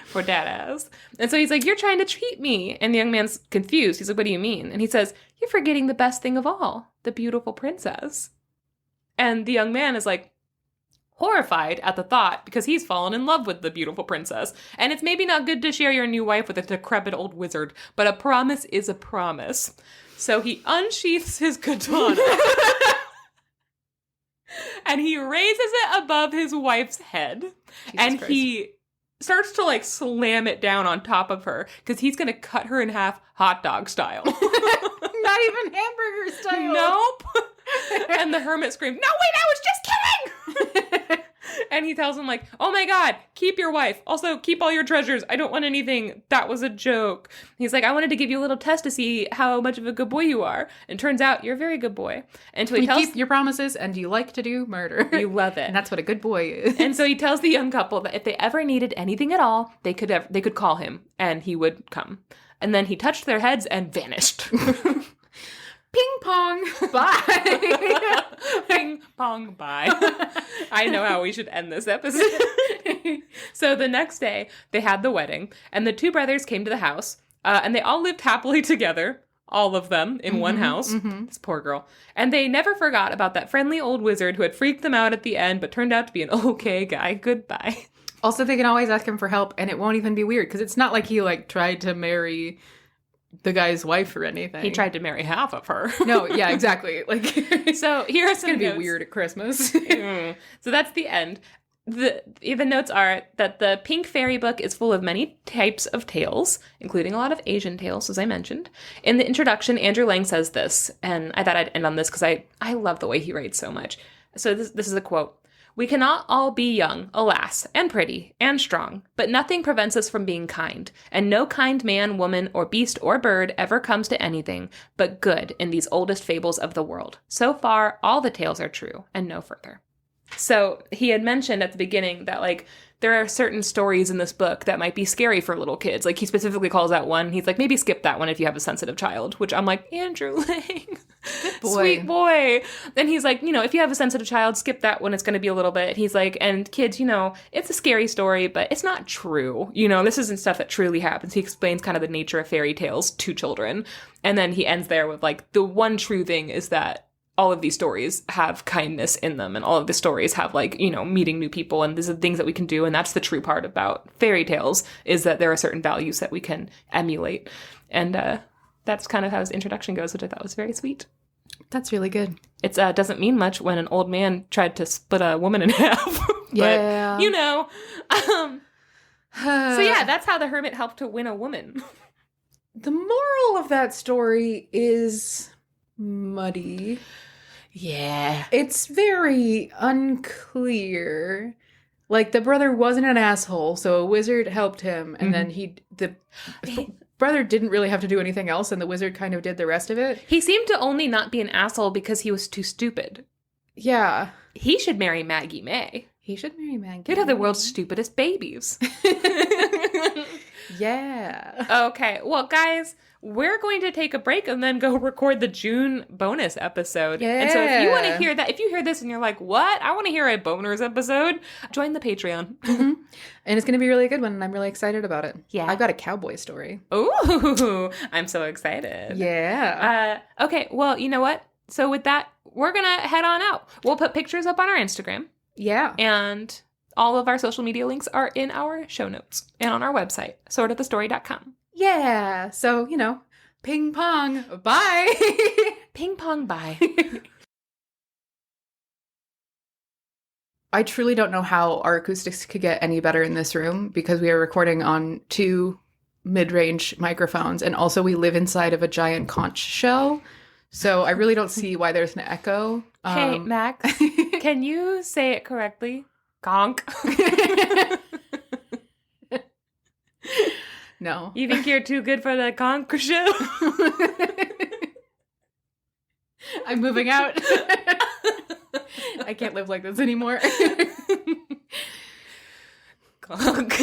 S1: for dad ass. And so he's like, you're trying to cheat me. And the young man's confused. He's like, what do you mean? And he says, you're forgetting the best thing of all, the beautiful princess. And the young man is like, horrified at the thought because he's fallen in love with the beautiful princess. And it's maybe not good to share your new wife with a decrepit old wizard, but a promise is a promise. So he unsheaths his katana and he raises it above his wife's head. Jesus Christ. He starts to like slam it down on top of her because he's going to cut her in half hot dog style.
S2: Not even hamburger style.
S1: Nope. And the hermit screams, no, wait, I was just kidding! And he tells him, like, oh my god, keep your wife. Also, keep all your treasures. I don't want anything. That was a joke. He's like, I wanted to give you a little test to see how much of a good boy you are. And turns out you're a very good boy. And so he tells...
S2: keep your promises and you like to do murder.
S1: You love it.
S2: And that's what a good boy is.
S1: And so he tells the young couple that if they ever needed anything at all, they could call him and he would come. And then he touched their heads and vanished.
S2: Ping pong, bye.
S1: Ping pong, bye. I know how we should end this episode. So the next day, they had the wedding, and the 2 brothers came to the house, and they all lived happily together, all of them, in one house. Mm-hmm. This poor girl. And they never forgot about that friendly old wizard who had freaked them out at the end, but turned out to be an okay guy. Goodbye.
S2: Also, they can always ask him for help, and it won't even be weird, because it's not like he, like, tried to marry the guy's wife or anything.
S1: He tried to marry half of her.
S2: No, yeah, exactly. Like,
S1: so here are some
S2: notes. It's gonna
S1: be
S2: weird at Christmas.
S1: So that's the end. The notes are that the Pink Fairy book is full of many types of tales, including a lot of Asian tales, as I mentioned. In the introduction, Andrew Lang says this, and I thought I'd end on this because I love the way he writes so much. So this is a quote. We cannot all be young, alas, and pretty, and strong, but nothing prevents us from being kind, and no kind man, woman, or beast or bird ever comes to anything but good in these oldest fables of the world. So far, all the tales are true, and no further. So he had mentioned at the beginning that, like, there are certain stories in this book that might be scary for little kids. Like, he specifically calls out one. He's like, maybe skip that one if you have a sensitive child, which I'm like, Andrew Lang,
S2: good boy.
S1: Sweet boy. Then he's like, if you have a sensitive child, skip that one. It's going to be a little bit. He's like, and kids, it's a scary story, but it's not true. This isn't stuff that truly happens. He explains kind of the nature of fairy tales to children. And then he ends there with, like, the one true thing is that all of these stories have kindness in them, and all of the stories have, like, you know, meeting new people, and these are things that we can do, and that's the true part about fairy tales, is that there are certain values that we can emulate. And that's kind of how his introduction goes, which I thought was very sweet.
S2: That's really good.
S1: It doesn't mean much when an old man tried to split a woman in half. But,
S2: Yeah.
S1: you know. So yeah, that's how the hermit helped to win a woman.
S2: The moral of that story is muddy.
S1: Yeah.
S2: It's very unclear. Like, the brother wasn't an asshole, so a wizard helped him, and then the brother didn't really have to do anything else, and the wizard kind of did the rest of it.
S1: He seemed to only not be an asshole because he was too stupid.
S2: Yeah.
S1: He should marry Maggie May.
S2: He should marry Maggie.
S1: He'd have the world's stupidest babies.
S2: Yeah.
S1: Okay, well, guys, we're going to take a break and then go record the June bonus episode.
S2: Yeah.
S1: And so if you want to hear that, if you hear this and you're like, what? I want to hear a bonus episode, join the Patreon.
S2: Mm-hmm. And it's going to be a really good one, and I'm really excited about it.
S1: Yeah.
S2: I've got a cowboy story.
S1: Ooh, I'm so excited.
S2: Yeah.
S1: Okay, well, you know what? So with that, we're going to head on out. We'll put pictures up on our Instagram.
S2: Yeah.
S1: And all of our social media links are in our show notes and on our website, sortofthestory.com.
S2: Yeah. So, you know, ping pong. Bye.
S1: Ping pong bye.
S2: I truly don't know how our acoustics could get any better in this room, because we are recording on 2 mid-range microphones, and also we live inside of a giant conch shell. So I really don't see why there's an echo.
S1: Hey, Max, can you say it correctly? Conch.
S2: No.
S1: You think you're too good for the conch show?
S2: I'm moving out. I can't live like this anymore.
S1: Conch.